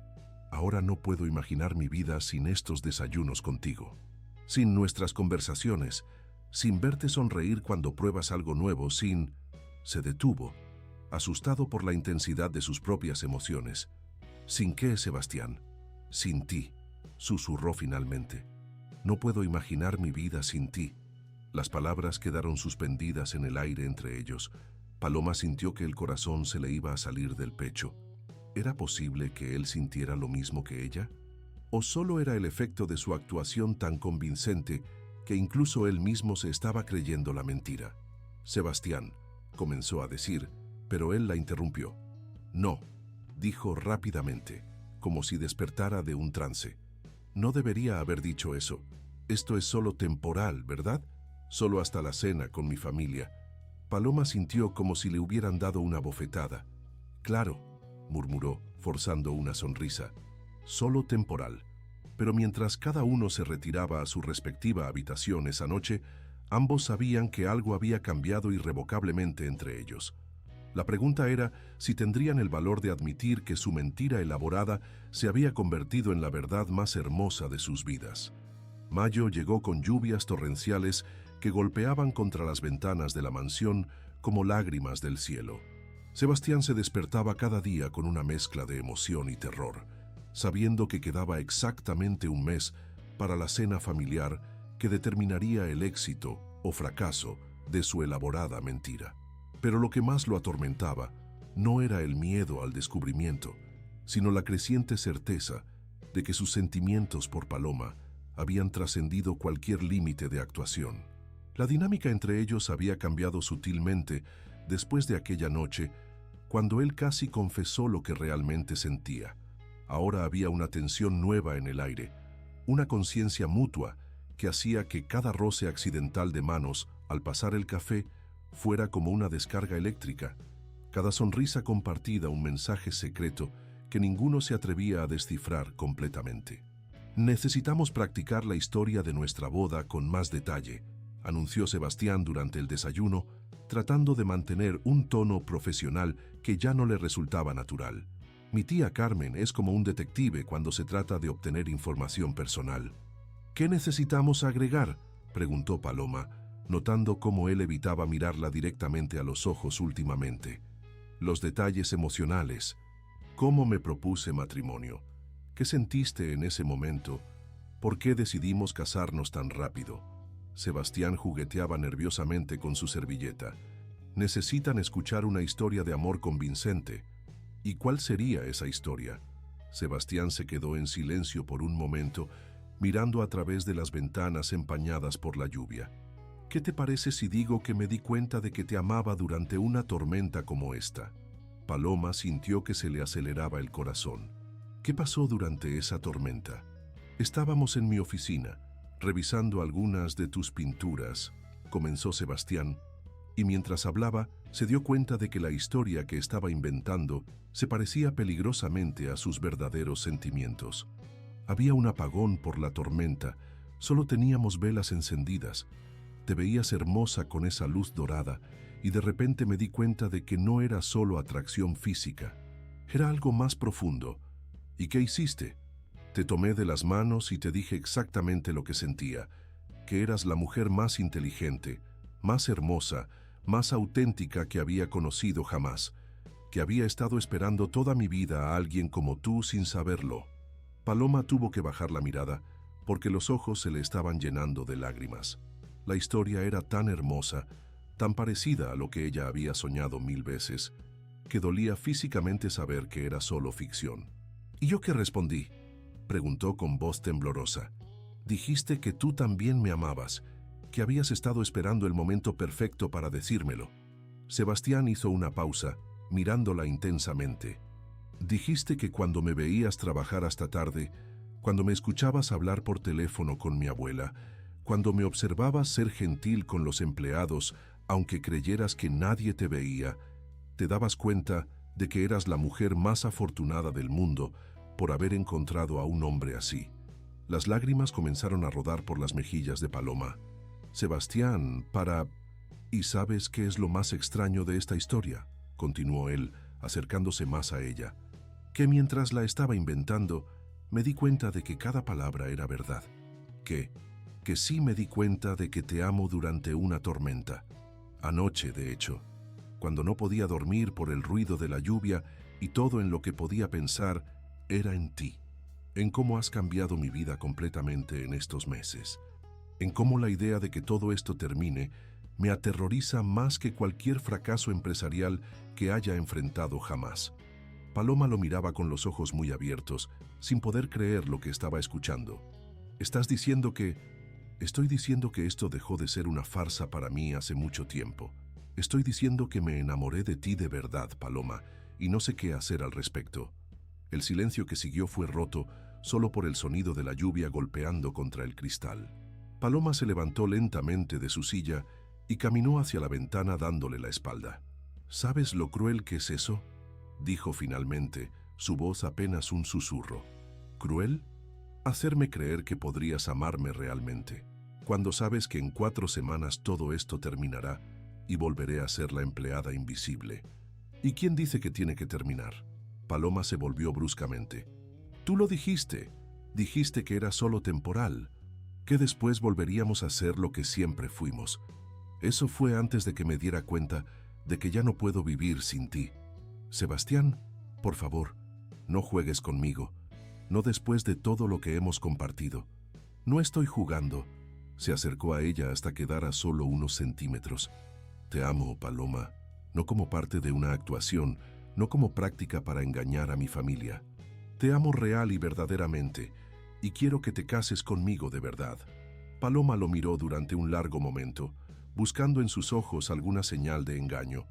Ahora no puedo imaginar mi vida sin estos desayunos contigo, sin nuestras conversaciones, sin verte sonreír cuando pruebas algo nuevo, sin... Se detuvo, asustado por la intensidad de sus propias emociones. ¿Sin qué, Sebastián? Sin ti, susurró finalmente. No puedo imaginar mi vida sin ti. Las palabras quedaron suspendidas en el aire entre ellos. Paloma sintió que el corazón se le iba a salir del pecho. ¿Era posible que él sintiera lo mismo que ella? ¿O solo era el efecto de su actuación tan convincente que incluso él mismo se estaba creyendo la mentira? Sebastián, comenzó a decir, pero él la interrumpió. No, dijo rápidamente, como si despertara de un trance. No debería haber dicho eso. Esto es solo temporal, ¿verdad? Solo hasta la cena con mi familia. Paloma sintió como si le hubieran dado una bofetada. Claro, murmuró, forzando una sonrisa. Solo temporal. Pero mientras cada uno se retiraba a su respectiva habitación esa noche, ambos sabían que algo había cambiado irrevocablemente entre ellos. La pregunta era si tendrían el valor de admitir que su mentira elaborada se había convertido en la verdad más hermosa de sus vidas. Mayo llegó con lluvias torrenciales que golpeaban contra las ventanas de la mansión como lágrimas del cielo. Sebastián se despertaba cada día con una mezcla de emoción y terror, sabiendo que quedaba exactamente un mes para la cena familiar que determinaría el éxito o fracaso de su elaborada mentira. Pero lo que más lo atormentaba no era el miedo al descubrimiento, sino la creciente certeza de que sus sentimientos por Paloma habían trascendido cualquier límite de actuación. La dinámica entre ellos había cambiado sutilmente después de aquella noche, cuando él casi confesó lo que realmente sentía. Ahora había una tensión nueva en el aire, una conciencia mutua que hacía que cada roce accidental de manos al pasar el café fuera como una descarga eléctrica, cada sonrisa compartida un mensaje secreto que ninguno se atrevía a descifrar completamente. Necesitamos practicar la historia de nuestra boda con más detalle, anunció Sebastián durante el desayuno, tratando de mantener un tono profesional que ya no le resultaba natural. Mi tía Carmen es como un detective cuando se trata de obtener información personal. ¿Qué necesitamos agregar?, preguntó Paloma, notando cómo él evitaba mirarla directamente a los ojos últimamente. Los detalles emocionales. ¿Cómo me propuse matrimonio? ¿Qué sentiste en ese momento? ¿Por qué decidimos casarnos tan rápido? Sebastián jugueteaba nerviosamente con su servilleta. Necesitan escuchar una historia de amor convincente. ¿Y cuál sería esa historia? Sebastián se quedó en silencio por un momento, mirando a través de las ventanas empañadas por la lluvia. ¿Qué te parece si digo que me di cuenta de que te amaba durante una tormenta como esta? Paloma sintió que se le aceleraba el corazón. ¿Qué pasó durante esa tormenta? Estábamos en mi oficina, revisando algunas de tus pinturas, comenzó Sebastián, y mientras hablaba, se dio cuenta de que la historia que estaba inventando se parecía peligrosamente a sus verdaderos sentimientos. Había un apagón por la tormenta, solo teníamos velas encendidas. Te veías hermosa con esa luz dorada, y de repente me di cuenta de que no era solo atracción física, era algo más profundo. ¿Y qué hiciste? Te tomé de las manos y te dije exactamente lo que sentía, que eras la mujer más inteligente, más hermosa, más auténtica que había conocido jamás, que había estado esperando toda mi vida a alguien como tú sin saberlo. Paloma tuvo que bajar la mirada, porque los ojos se le estaban llenando de lágrimas. La historia era tan hermosa, tan parecida a lo que ella había soñado 1000 veces, que dolía físicamente saber que era solo ficción. ¿Y yo qué respondí?, preguntó con voz temblorosa. Dijiste que tú también me amabas, que habías estado esperando el momento perfecto para decírmelo. Sebastián hizo una pausa, mirándola intensamente. Dijiste que cuando me veías trabajar hasta tarde, cuando me escuchabas hablar por teléfono con mi abuela, cuando me observabas ser gentil con los empleados, aunque creyeras que nadie te veía, te dabas cuenta de que eras la mujer más afortunada del mundo por haber encontrado a un hombre así. Las lágrimas comenzaron a rodar por las mejillas de Paloma. Sebastián, ¿Y sabes qué es lo más extraño de esta historia?, continuó él, acercándose más a ella. Que mientras la estaba inventando, Me di cuenta de que cada palabra era verdad. Que sí me di cuenta de que te amo durante una tormenta. Anoche, de hecho, cuando no podía dormir por el ruido de la lluvia y todo en lo que podía pensar era en ti, en cómo has cambiado mi vida completamente en estos meses, en cómo la idea de que todo esto termine me aterroriza más que cualquier fracaso empresarial que haya enfrentado jamás. Paloma lo miraba con los ojos muy abiertos, sin poder creer lo que estaba escuchando. Estás diciendo que... Estoy diciendo que esto dejó de ser una farsa para mí hace mucho tiempo. Estoy diciendo que me enamoré de ti de verdad, Paloma, y no sé qué hacer al respecto. El silencio que siguió fue roto solo por el sonido de la lluvia golpeando contra el cristal. Paloma se levantó lentamente de su silla y caminó hacia la ventana dándole la espalda. ¿Sabes lo cruel que es eso?, dijo finalmente, su voz apenas un susurro. ¿Cruel? Hacerme creer que podrías amarme realmente, cuando sabes que en 4 semanas todo esto terminará y volveré a ser la empleada invisible. ¿Y quién dice que tiene que terminar? Paloma se volvió bruscamente. Tú lo dijiste. Dijiste que era solo temporal, que después volveríamos a ser lo que siempre fuimos. Eso fue antes de que me diera cuenta de que ya no puedo vivir sin ti. Sebastián, por favor, no juegues conmigo. No después de todo lo que hemos compartido. No estoy jugando. Se acercó a ella hasta quedar a solo unos centímetros. Te amo, Paloma, no como parte de una actuación, no como práctica para engañar a mi familia. Te amo real y verdaderamente, y quiero que te cases conmigo de verdad. Paloma lo miró durante un largo momento, buscando en sus ojos alguna señal de engaño,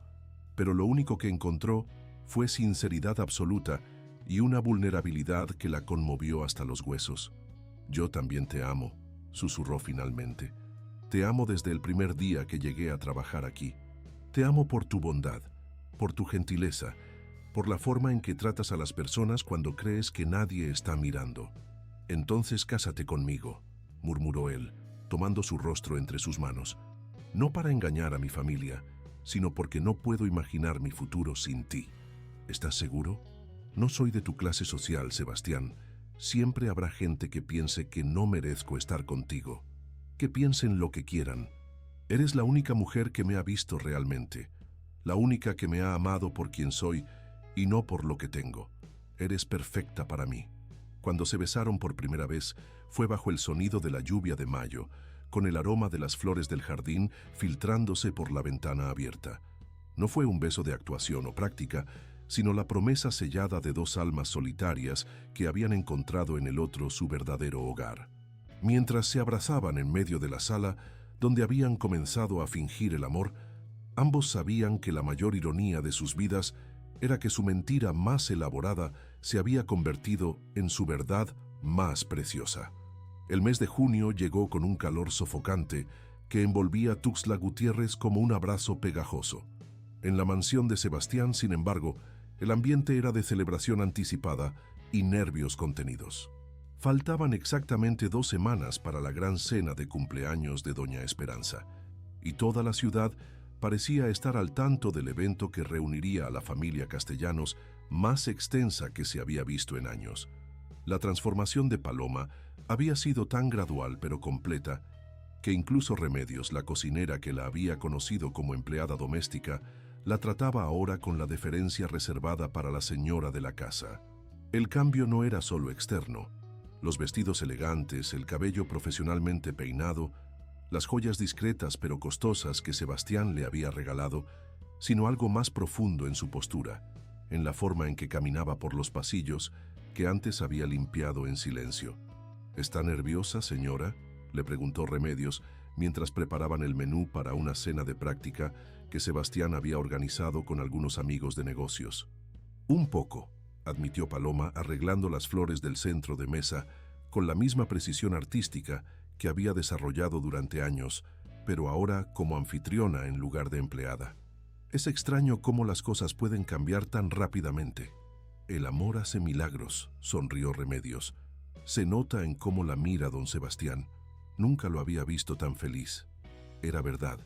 pero lo único que encontró fue sinceridad absoluta y una vulnerabilidad que la conmovió hasta los huesos. Yo también te amo, susurró finalmente. Te amo desde el primer día que llegué a trabajar aquí. Te amo por tu bondad, por tu gentileza, por la forma en que tratas a las personas cuando crees que nadie está mirando. Entonces cásate conmigo, murmuró él, tomando su rostro entre sus manos. No para engañar a mi familia, sino porque no puedo imaginar mi futuro sin ti. ¿Estás seguro? No soy de tu clase social, Sebastián. Siempre habrá gente que piense que no merezco estar contigo. Que piensen lo que quieran. Eres la única mujer que me ha visto realmente. La única que me ha amado por quien soy y no por lo que tengo. Eres perfecta para mí. Cuando se besaron por primera vez, fue bajo el sonido de la lluvia de mayo, con el aroma de las flores del jardín filtrándose por la ventana abierta. No fue un beso de actuación o práctica, sino la promesa sellada de 2 almas solitarias que habían encontrado en el otro su verdadero hogar. Mientras se abrazaban en medio de la sala, donde habían comenzado a fingir el amor, ambos sabían que la mayor ironía de sus vidas era que su mentira más elaborada se había convertido en su verdad más preciosa. El mes de junio llegó con un calor sofocante que envolvía a Tuxtla Gutiérrez como un abrazo pegajoso. En la mansión de Sebastián, sin embargo, el ambiente era de celebración anticipada y nervios contenidos. Faltaban exactamente 2 semanas para la gran cena de cumpleaños de Doña Esperanza, y toda la ciudad parecía estar al tanto del evento que reuniría a la familia Castellanos más extensa que se había visto en años. La transformación de Paloma había sido tan gradual pero completa que incluso Remedios, la cocinera que la había conocido como empleada doméstica, la trataba ahora con la deferencia reservada para la señora de la casa. El cambio no era solo externo. Los vestidos elegantes, el cabello profesionalmente peinado, las joyas discretas pero costosas que Sebastián le había regalado, sino algo más profundo en su postura, en la forma en que caminaba por los pasillos que antes había limpiado en silencio. ¿Está nerviosa, señora?, le preguntó Remedios mientras preparaban el menú para una cena de práctica que Sebastián había organizado con algunos amigos de negocios. Un poco, admitió Paloma, arreglando las flores del centro de mesa con la misma precisión artística que había desarrollado durante años, pero ahora como anfitriona en lugar de empleada. Es extraño cómo las cosas pueden cambiar tan rápidamente. El amor hace milagros, sonrió Remedios. Se nota en cómo la mira don Sebastián. Nunca lo había visto tan feliz. Era verdad.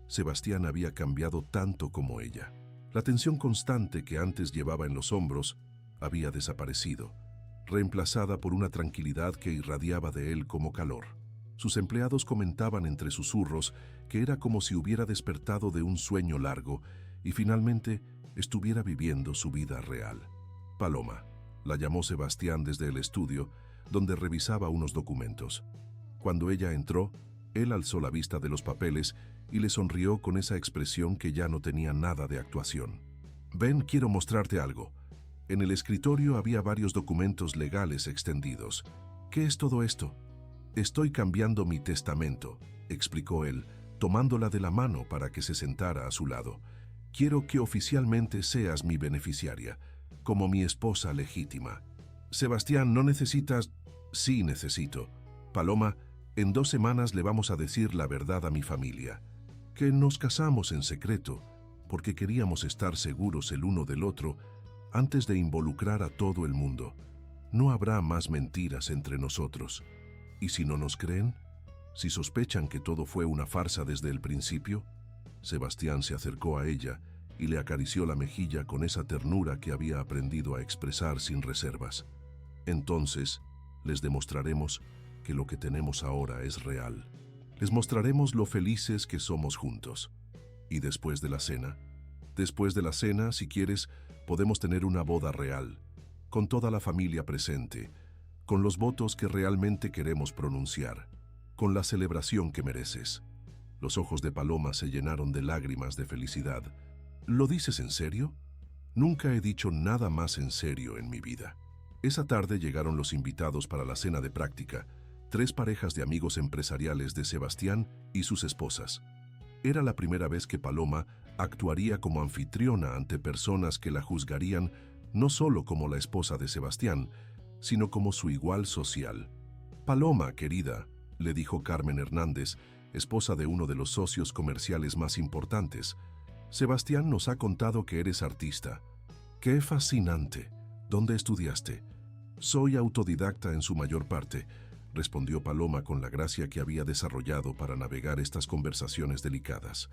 Sebastián había cambiado tanto como ella. La tensión constante que antes llevaba en los hombros había desaparecido. reemplazada por una tranquilidad que irradiaba de él como calor. Sus empleados comentaban entre susurros que era como si hubiera despertado de un sueño largo y finalmente estuviera viviendo su vida real. Paloma, la llamó Sebastián desde el estudio, donde revisaba unos documentos. Cuando ella entró, él alzó la vista de los papeles y le sonrió con esa expresión que ya no tenía nada de actuación. «Ven, quiero mostrarte algo». En el escritorio había varios documentos legales extendidos. «¿Qué es todo esto?» «Estoy cambiando mi testamento», explicó él, tomándola de la mano para que se sentara a su lado. «Quiero que oficialmente seas mi beneficiaria, como mi esposa legítima». «Sebastián, ¿no necesitas...?» «Sí, necesito. Paloma, en 2 semanas le vamos a decir la verdad a mi familia. Que nos casamos en secreto, porque queríamos estar seguros el uno del otro antes de involucrar a todo el mundo. No habrá más mentiras entre nosotros. ¿Y si no nos creen? ¿Si sospechan que todo fue una farsa desde el principio?» Sebastián se acercó a ella y le acarició la mejilla con esa ternura que había aprendido a expresar sin reservas. «Entonces, les demostraremos que lo que tenemos ahora es real. Les mostraremos lo felices que somos juntos. ¿Y después de la cena? Después de la cena, si quieres, podemos tener una boda real, con toda la familia presente, con los votos que realmente queremos pronunciar, con la celebración que mereces». Los ojos de Paloma se llenaron de lágrimas de felicidad. «¿Lo dices en serio? Nunca he dicho nada más en serio en mi vida». Esa tarde llegaron los invitados para la cena de práctica, 3 parejas de amigos empresariales de Sebastián y sus esposas. Era la primera vez que Paloma actuaría como anfitriona ante personas que la juzgarían no solo como la esposa de Sebastián, sino como su igual social. «Paloma, querida», le dijo Carmen Hernández, esposa de uno de los socios comerciales más importantes, «Sebastián nos ha contado que eres artista. ¡Qué fascinante! ¿Dónde estudiaste?» «Soy autodidacta en su mayor parte», respondió Paloma con la gracia que había desarrollado para navegar estas conversaciones delicadas.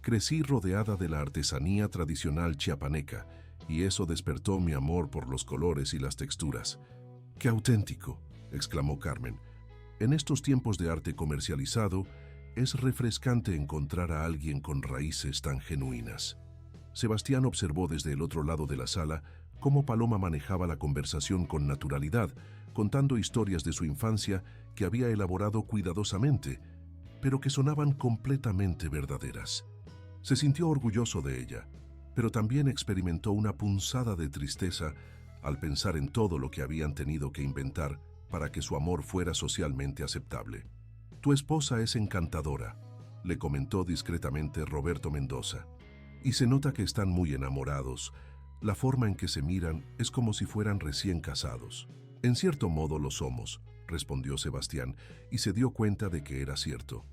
«Crecí rodeada de la artesanía tradicional chiapaneca y eso despertó mi amor por los colores y las texturas». «¡Qué auténtico!», exclamó Carmen. «En estos tiempos de arte comercializado, es refrescante encontrar a alguien con raíces tan genuinas». Sebastián observó desde el otro lado de la sala cómo Paloma manejaba la conversación con naturalidad, contando historias de su infancia que había elaborado cuidadosamente, pero que sonaban completamente verdaderas. Se sintió orgulloso de ella, pero también experimentó una punzada de tristeza al pensar en todo lo que habían tenido que inventar para que su amor fuera socialmente aceptable. «Tu esposa es encantadora», le comentó discretamente Roberto Mendoza. «Y se nota que están muy enamorados. La forma en que se miran es como si fueran recién casados». «En cierto modo lo somos», respondió Sebastián, y se dio cuenta de que era cierto.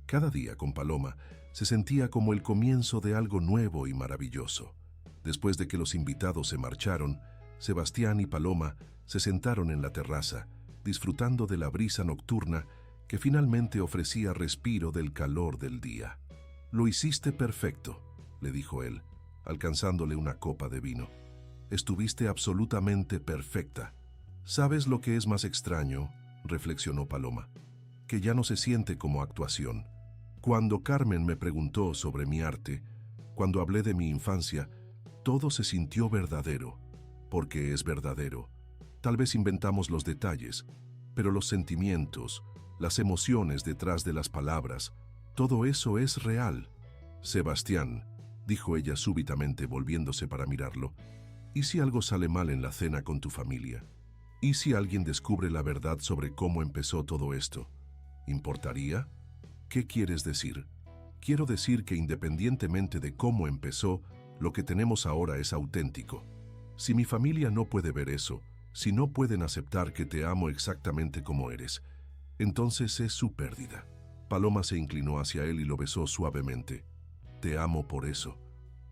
Cada día con Paloma se sentía como el comienzo de algo nuevo y maravilloso. Después de que los invitados se marcharon, Sebastián y Paloma se sentaron en la terraza, disfrutando de la brisa nocturna que finalmente ofrecía respiro del calor del día. «Lo hiciste perfecto», le dijo él, alcanzándole una copa de vino. «Estuviste absolutamente perfecta». «¿Sabes lo que es más extraño?», reflexionó Paloma. «Que ya no se siente como actuación. Cuando Carmen me preguntó sobre mi arte, cuando hablé de mi infancia, todo se sintió verdadero, porque es verdadero. Tal vez inventamos los detalles, pero los sentimientos, las emociones detrás de las palabras, todo eso es real». «Sebastián», dijo ella súbitamente volviéndose para mirarlo, «¿y si algo sale mal en la cena con tu familia? ¿Y si alguien descubre la verdad sobre cómo empezó todo esto? ¿Importaría? ¿Qué quieres decir?» «Quiero decir que independientemente de cómo empezó, lo que tenemos ahora es auténtico. Si mi familia no puede ver eso, si no pueden aceptar que te amo exactamente como eres, entonces es su pérdida». Paloma se inclinó hacia él y lo besó suavemente. «Te amo por eso,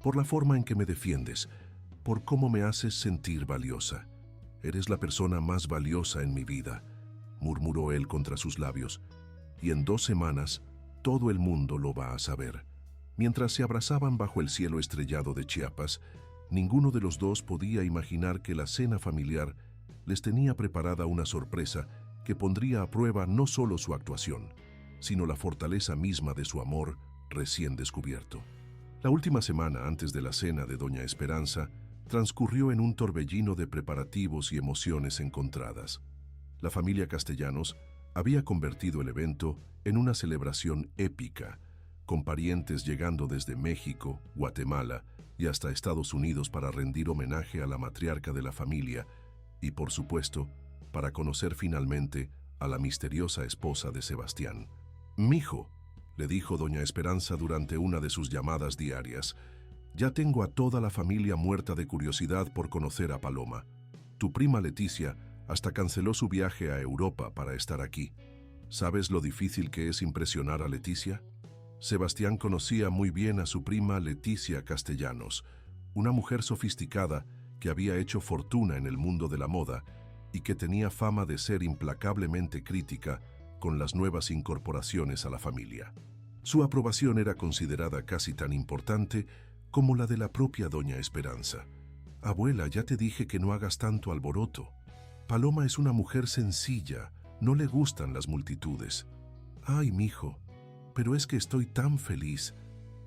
por la forma en que me defiendes, por cómo me haces sentir valiosa. Eres la persona más valiosa en mi vida», murmuró él contra sus labios, «y en 2 semanas todo el mundo lo va a saber». Mientras se abrazaban bajo el cielo estrellado de Chiapas, ninguno de los dos podía imaginar que la cena familiar les tenía preparada una sorpresa que pondría a prueba no solo su actuación, sino la fortaleza misma de su amor recién descubierto. La última semana antes de la cena de Doña Esperanza transcurrió en un torbellino de preparativos y emociones encontradas. La familia Castellanos había convertido el evento en una celebración épica, con parientes llegando desde México, Guatemala y hasta Estados Unidos para rendir homenaje a la matriarca de la familia y, por supuesto, para conocer finalmente a la misteriosa esposa de Sebastián. «Mijo», le dijo Doña Esperanza durante una de sus llamadas diarias, «ya tengo a toda la familia muerta de curiosidad por conocer a Paloma. Tu prima Leticia hasta canceló su viaje a Europa para estar aquí. ¿Sabes lo difícil que es impresionar a Leticia?». Sebastián conocía muy bien a su prima Leticia Castellanos, una mujer sofisticada que había hecho fortuna en el mundo de la moda y que tenía fama de ser implacablemente crítica con las nuevas incorporaciones a la familia. Su aprobación era considerada casi tan importante como la de la propia Doña Esperanza. «Abuela, ya te dije que no hagas tanto alboroto. Paloma es una mujer sencilla, no le gustan las multitudes». «Ay, mijo, pero es que estoy tan feliz.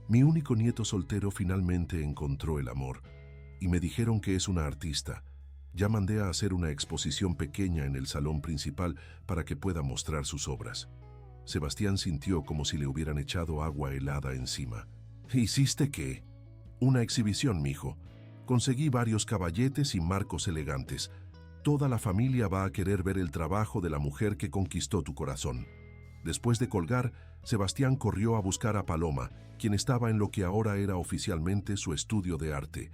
Mi único nieto soltero finalmente encontró el amor y me dijeron que es una artista. Ya mandé a hacer una exposición pequeña en el salón principal para que pueda mostrar sus obras». Sebastián sintió como si le hubieran echado agua helada encima. «¿Hiciste qué?». «Una exhibición, mijo. Conseguí varios caballetes y marcos elegantes. Toda la familia va a querer ver el trabajo de la mujer que conquistó tu corazón». Después de colgar, Sebastián corrió a buscar a Paloma, quien estaba en lo que ahora era oficialmente su estudio de arte,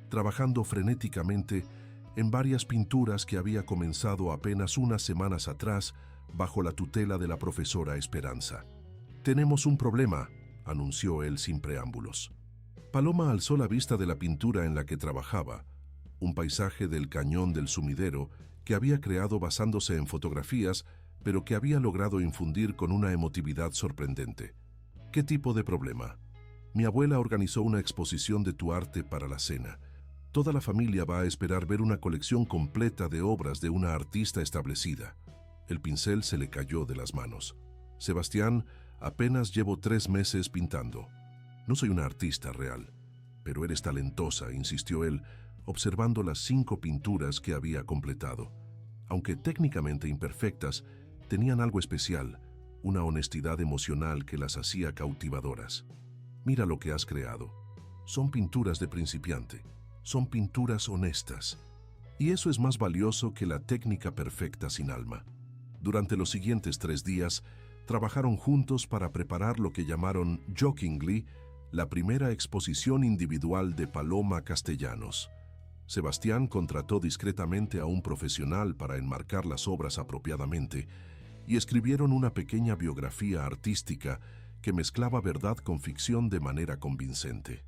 trabajando frenéticamente en varias pinturas que había comenzado apenas unas semanas atrás bajo la tutela de la profesora Esperanza. «Tenemos un problema», anunció él sin preámbulos. Paloma alzó la vista de la pintura en la que trabajaba, un paisaje del cañón del Sumidero que había creado basándose en fotografías, pero que había logrado infundir con una emotividad sorprendente. «¿Qué tipo de problema?». «Mi abuela organizó una exposición de tu arte para la cena. Toda la familia va a esperar ver una colección completa de obras de una artista establecida». El pincel se le cayó de las manos. «Sebastián, apenas llevo 3 meses pintando. No soy una artista real, pero eres talentosa», insistió él, observando las 5 pinturas que había completado. Aunque técnicamente imperfectas, tenían algo especial, una honestidad emocional que las hacía cautivadoras. «Mira lo que has creado. Son pinturas de principiante, son pinturas honestas. Y eso es más valioso que la técnica perfecta sin alma». Durante los siguientes 3 días, trabajaron juntos para preparar lo que llamaron jokingly la primera exposición individual de Paloma Castellanos. Sebastián contrató discretamente a un profesional para enmarcar las obras apropiadamente y escribieron una pequeña biografía artística que mezclaba verdad con ficción de manera convincente.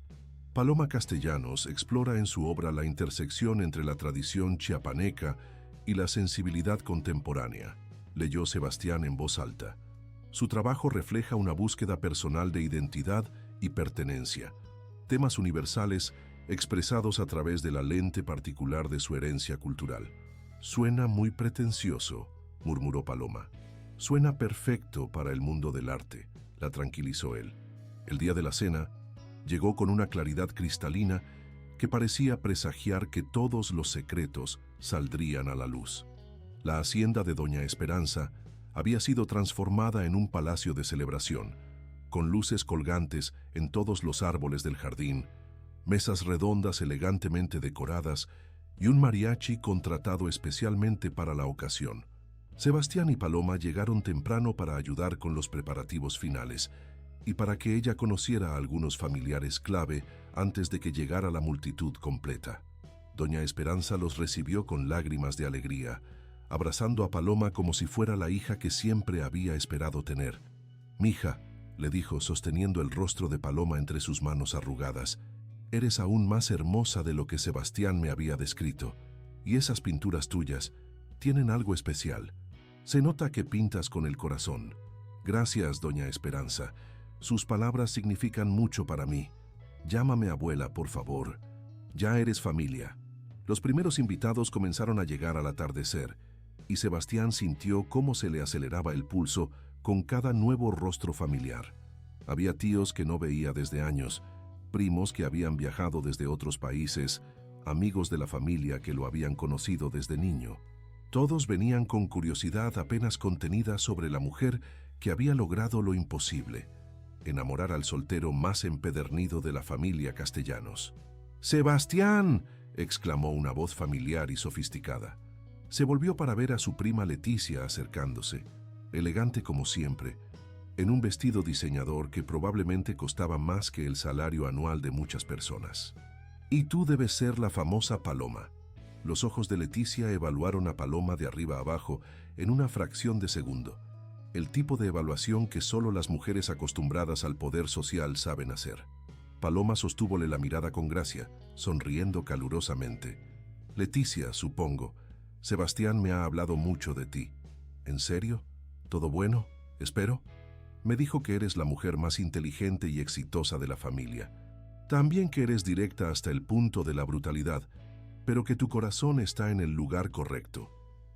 Paloma Castellanos explora en su obra la intersección entre la tradición chiapaneca y la sensibilidad contemporánea, leyó Sebastián en voz alta. Su trabajo refleja una búsqueda personal de identidad y pertenencia, temas universales expresados a través de la lente particular de su herencia cultural. «Suena muy pretencioso», murmuró Paloma. «Suena perfecto para el mundo del arte», la tranquilizó él. El día de la cena llegó con una claridad cristalina que parecía presagiar que todos los secretos saldrían a la luz. La hacienda de Doña Esperanza había sido transformada en un palacio de celebración, con luces colgantes en todos los árboles del jardín, mesas redondas elegantemente decoradas y un mariachi contratado especialmente para la ocasión. Sebastián y Paloma llegaron temprano para ayudar con los preparativos finales y para que ella conociera a algunos familiares clave antes de que llegara la multitud completa. Doña Esperanza los recibió con lágrimas de alegría, abrazando a Paloma como si fuera la hija que siempre había esperado tener. «Mija», le dijo sosteniendo el rostro de Paloma entre sus manos arrugadas, «eres aún más hermosa de lo que Sebastián me había descrito, y esas pinturas tuyas tienen algo especial. Se nota que pintas con el corazón». «Gracias, Doña Esperanza. Sus palabras significan mucho para mí. Llámame abuela, por favor. Ya eres familia». Los primeros invitados comenzaron a llegar al atardecer, y Sebastián sintió cómo se le aceleraba el pulso con cada nuevo rostro familiar. Había tíos que no veía desde años, primos que habían viajado desde otros países, amigos de la familia que lo habían conocido desde niño. Todos venían con curiosidad apenas contenida sobre la mujer que había logrado lo imposible: enamorar al soltero más empedernido de la familia Castellanos. ¡Sebastián!, exclamó una voz familiar y sofisticada. Se volvió para ver a su prima Leticia acercándose, elegante como siempre, en un vestido diseñador que probablemente costaba más que el salario anual de muchas personas. «Y tú debes ser la famosa Paloma». Los ojos de Leticia evaluaron a Paloma de arriba a abajo en una fracción de segundo, el tipo de evaluación que solo las mujeres acostumbradas al poder social saben hacer. Paloma sostúvole la mirada con gracia, sonriendo calurosamente. «Leticia, supongo. Sebastián me ha hablado mucho de ti». «¿En serio? ¿Todo bueno? Espero». «Me dijo que eres la mujer más inteligente y exitosa de la familia. También que eres directa hasta el punto de la brutalidad, pero que tu corazón está en el lugar correcto».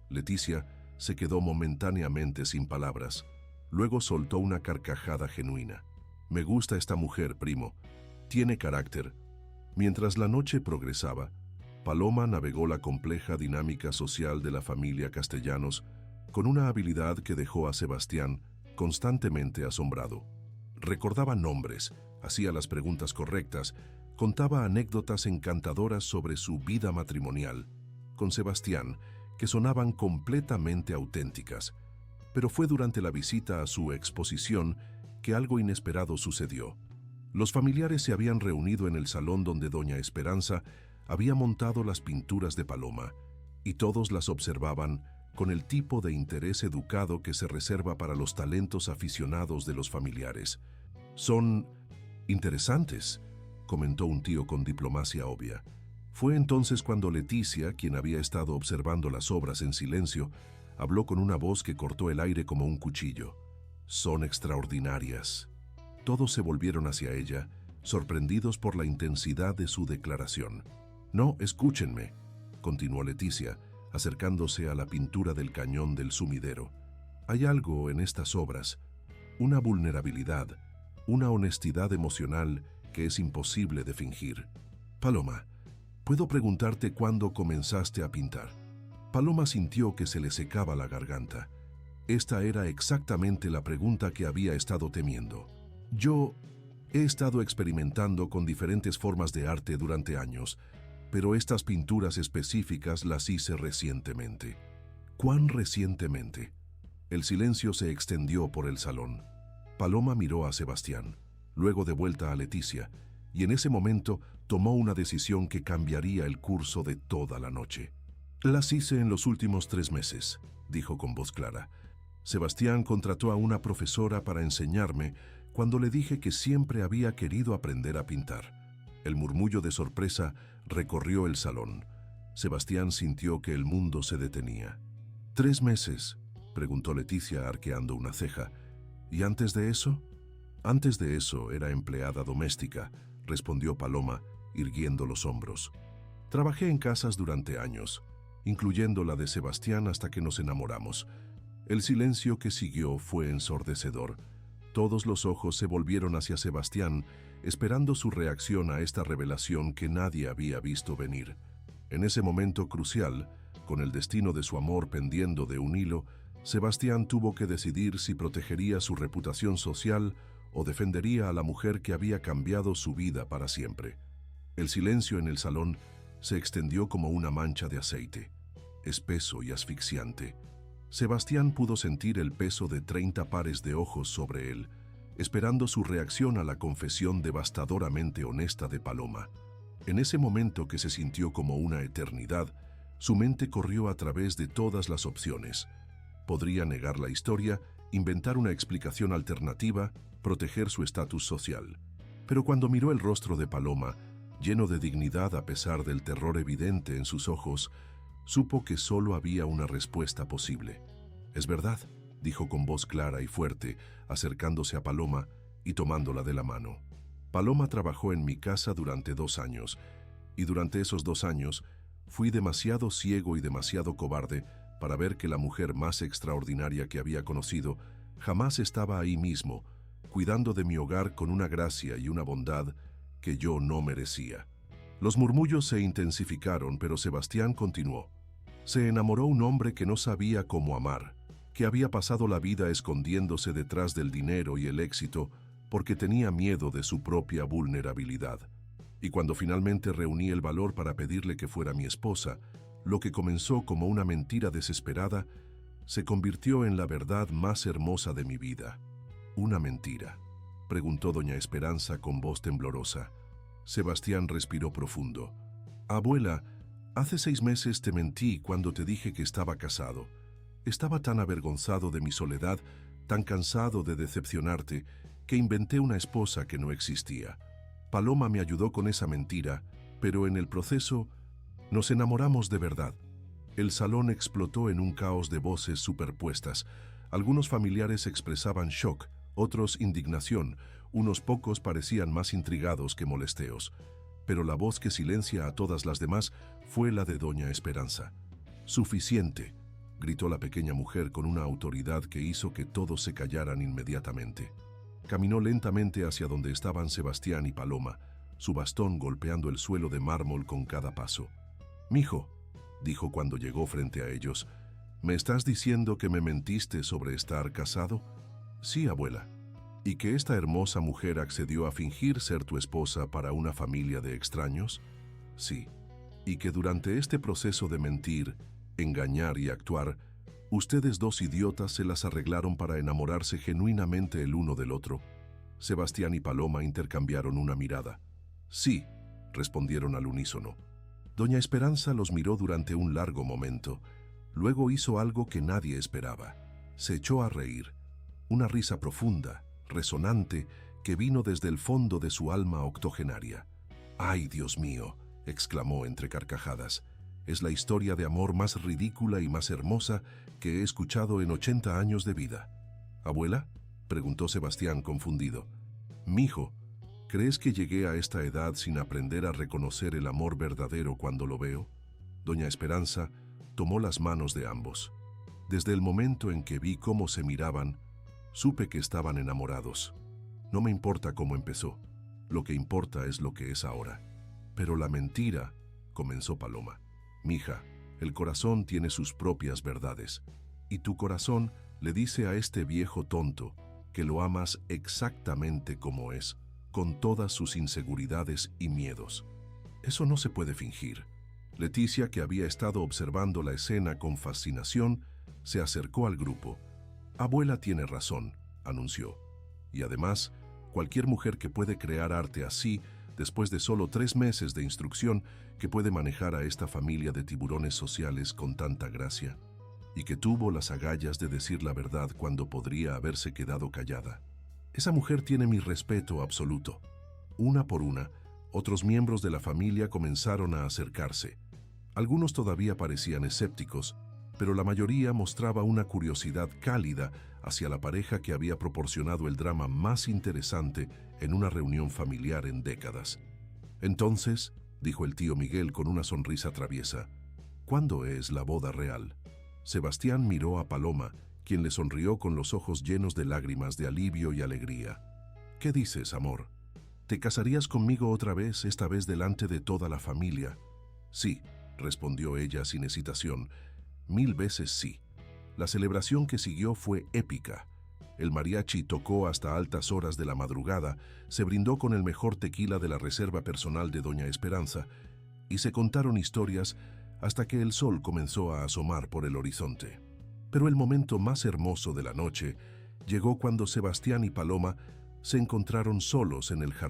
Leticia se quedó momentáneamente sin palabras. Luego soltó una carcajada genuina. «Me gusta esta mujer, primo. Tiene carácter». Mientras la noche progresaba, Paloma navegó la compleja dinámica social de la familia Castellanos con una habilidad que dejó a Sebastián constantemente asombrado. Recordaba nombres, hacía las preguntas correctas, contaba anécdotas encantadoras sobre su vida matrimonial con Sebastián que sonaban completamente auténticas. Pero fue durante la visita a su exposición que algo inesperado sucedió. Los familiares se habían reunido en el salón donde doña Esperanza había montado las pinturas de Paloma, y todos las observaban con el tipo de interés educado que se reserva para los talentos aficionados de los familiares. «Son interesantes», comentó un tío con diplomacia obvia. Fue entonces cuando Leticia, quien había estado observando las obras en silencio, habló con una voz que cortó el aire como un cuchillo. «Son extraordinarias». Todos se volvieron hacia ella, sorprendidos por la intensidad de su declaración. «No, escúchenme», continuó Leticia, acercándose a la pintura del cañón del sumidero. «Hay algo en estas obras, una vulnerabilidad, una honestidad emocional que es imposible de fingir. Paloma, ¿puedo preguntarte cuándo comenzaste a pintar?» Paloma sintió que se le secaba la garganta. Esta era exactamente la pregunta que había estado temiendo. «Yo he estado experimentando con diferentes formas de arte durante años, pero estas pinturas específicas las hice recientemente». «¿Cuán recientemente?» El silencio se extendió por el salón. Paloma miró a Sebastián, luego de vuelta a Leticia, y en ese momento tomó una decisión que cambiaría el curso de toda la noche. «Las hice en los últimos 3 meses», dijo con voz clara. «Sebastián contrató a una profesora para enseñarme cuando le dije que siempre había querido aprender a pintar». El murmullo de sorpresa recorrió el salón. Sebastián sintió que el mundo se detenía. «¿3 meses?», preguntó Leticia arqueando una ceja. «¿Y antes de eso?». «Antes de eso era empleada doméstica», respondió Paloma, irguiendo los hombros. «Trabajé en casas durante años, incluyendo la de Sebastián, hasta que nos enamoramos». El silencio que siguió fue ensordecedor. Todos los ojos se volvieron hacia Sebastián, esperando su reacción a esta revelación que nadie había visto venir. En ese momento crucial, con el destino de su amor pendiendo de un hilo, Sebastián tuvo que decidir si protegería su reputación social o defendería a la mujer que había cambiado su vida para siempre. El silencio en el salón se extendió como una mancha de aceite, espeso y asfixiante. Sebastián pudo sentir el peso de 30 pares de ojos sobre él, esperando su reacción a la confesión devastadoramente honesta de Paloma. En ese momento que se sintió como una eternidad, su mente corrió a través de todas las opciones. Podría negar la historia, inventar una explicación alternativa, proteger su estatus social. Pero cuando miró el rostro de Paloma, lleno de dignidad a pesar del terror evidente en sus ojos, supo que solo había una respuesta posible. «Es verdad», dijo con voz clara y fuerte, acercándose a Paloma y tomándola de la mano. «Paloma trabajó en mi casa durante 2 años, y durante esos 2 años Fui demasiado ciego y demasiado cobarde para ver que la mujer más extraordinaria que había conocido jamás estaba ahí mismo, cuidando de mi hogar con una gracia y una bondad que yo no merecía. Los murmullos se intensificaron, pero Sebastián continuó. Se enamoró un hombre que no sabía cómo amar, que había pasado la vida escondiéndose detrás del dinero y el éxito porque tenía miedo de su propia vulnerabilidad. Y cuando finalmente reuní el valor para pedirle que fuera mi esposa, lo que comenzó como una mentira desesperada se convirtió en la verdad más hermosa de mi vida. ¿Una mentira?, preguntó doña Esperanza con voz temblorosa. Sebastián respiró profundo. Abuela, hace 6 meses te mentí cuando te dije que estaba casado. Estaba tan avergonzado de mi soledad, tan cansado de decepcionarte, que inventé una esposa que no existía. Paloma me ayudó con esa mentira, pero en el proceso nos enamoramos de verdad. El salón explotó en un caos de voces superpuestas. Algunos familiares expresaban shock, otros indignación, unos pocos parecían más intrigados que molesteos. Pero la voz que silencia a todas las demás fue la de doña Esperanza. «Suficiente», gritó la pequeña mujer con una autoridad que hizo que todos se callaran inmediatamente. Caminó lentamente hacia donde estaban Sebastián y Paloma, su bastón golpeando el suelo de mármol con cada paso. «Mijo», dijo cuando llegó frente a ellos, «¿me estás diciendo que me mentiste sobre estar casado?» «Sí, abuela». «¿Y que esta hermosa mujer accedió a fingir ser tu esposa para una familia de extraños?» «Sí». «¿Y que durante este proceso de mentir, engañar y actuar, ustedes 2 idiotas se las arreglaron para enamorarse genuinamente el uno del otro?» Sebastián y Paloma intercambiaron una mirada. «Sí», respondieron al unísono. Doña Esperanza los miró durante un largo momento. Luego hizo algo que nadie esperaba. Se echó a reír. Una risa profunda, resonante, que vino desde el fondo de su alma octogenaria. «¡Ay, Dios mío!», exclamó entre carcajadas. «Es la historia de amor más ridícula y más hermosa que he escuchado en 80 años de vida». «¿Abuela?», preguntó Sebastián confundido. «Mijo, ¿crees que llegué a esta edad sin aprender a reconocer el amor verdadero cuando lo veo?». Doña Esperanza tomó las manos de ambos. «Desde el momento en que vi cómo se miraban, supe que estaban enamorados. No me importa cómo empezó, lo que importa es lo que es ahora». «Pero la mentira», comenzó Paloma. «Mija, el corazón tiene sus propias verdades, y tu corazón le dice a este viejo tonto que lo amas exactamente como es, con todas sus inseguridades y miedos. Eso no se puede fingir». Leticia, que había estado observando la escena con fascinación, se acercó al grupo. «Abuela tiene razón», anunció. «Y además, cualquier mujer que puede crear arte así, después de solo 3 meses de instrucción, que puede manejar a esta familia de tiburones sociales con tanta gracia, y que tuvo las agallas de decir la verdad cuando podría haberse quedado callada. Esa mujer tiene mi respeto absoluto». Una por una, otros miembros de la familia comenzaron a acercarse. Algunos todavía parecían escépticos, pero la mayoría mostraba una curiosidad cálida hacia la pareja que había proporcionado el drama más interesante en una reunión familiar en décadas. «Entonces», dijo el tío Miguel con una sonrisa traviesa, «¿cuándo es la boda real?». Sebastián miró a Paloma, quien le sonrió con los ojos llenos de lágrimas de alivio y alegría. «¿Qué dices, amor? ¿Te casarías conmigo otra vez, esta vez delante de toda la familia?». «Sí», respondió ella sin hesitación, «1000 veces sí». La celebración que siguió fue épica. El mariachi tocó hasta altas horas de la madrugada, se brindó con el mejor tequila de la reserva personal de doña Esperanza y se contaron historias hasta que el sol comenzó a asomar por el horizonte. Pero el momento más hermoso de la noche llegó cuando Sebastián y Paloma se encontraron solos en el jardín.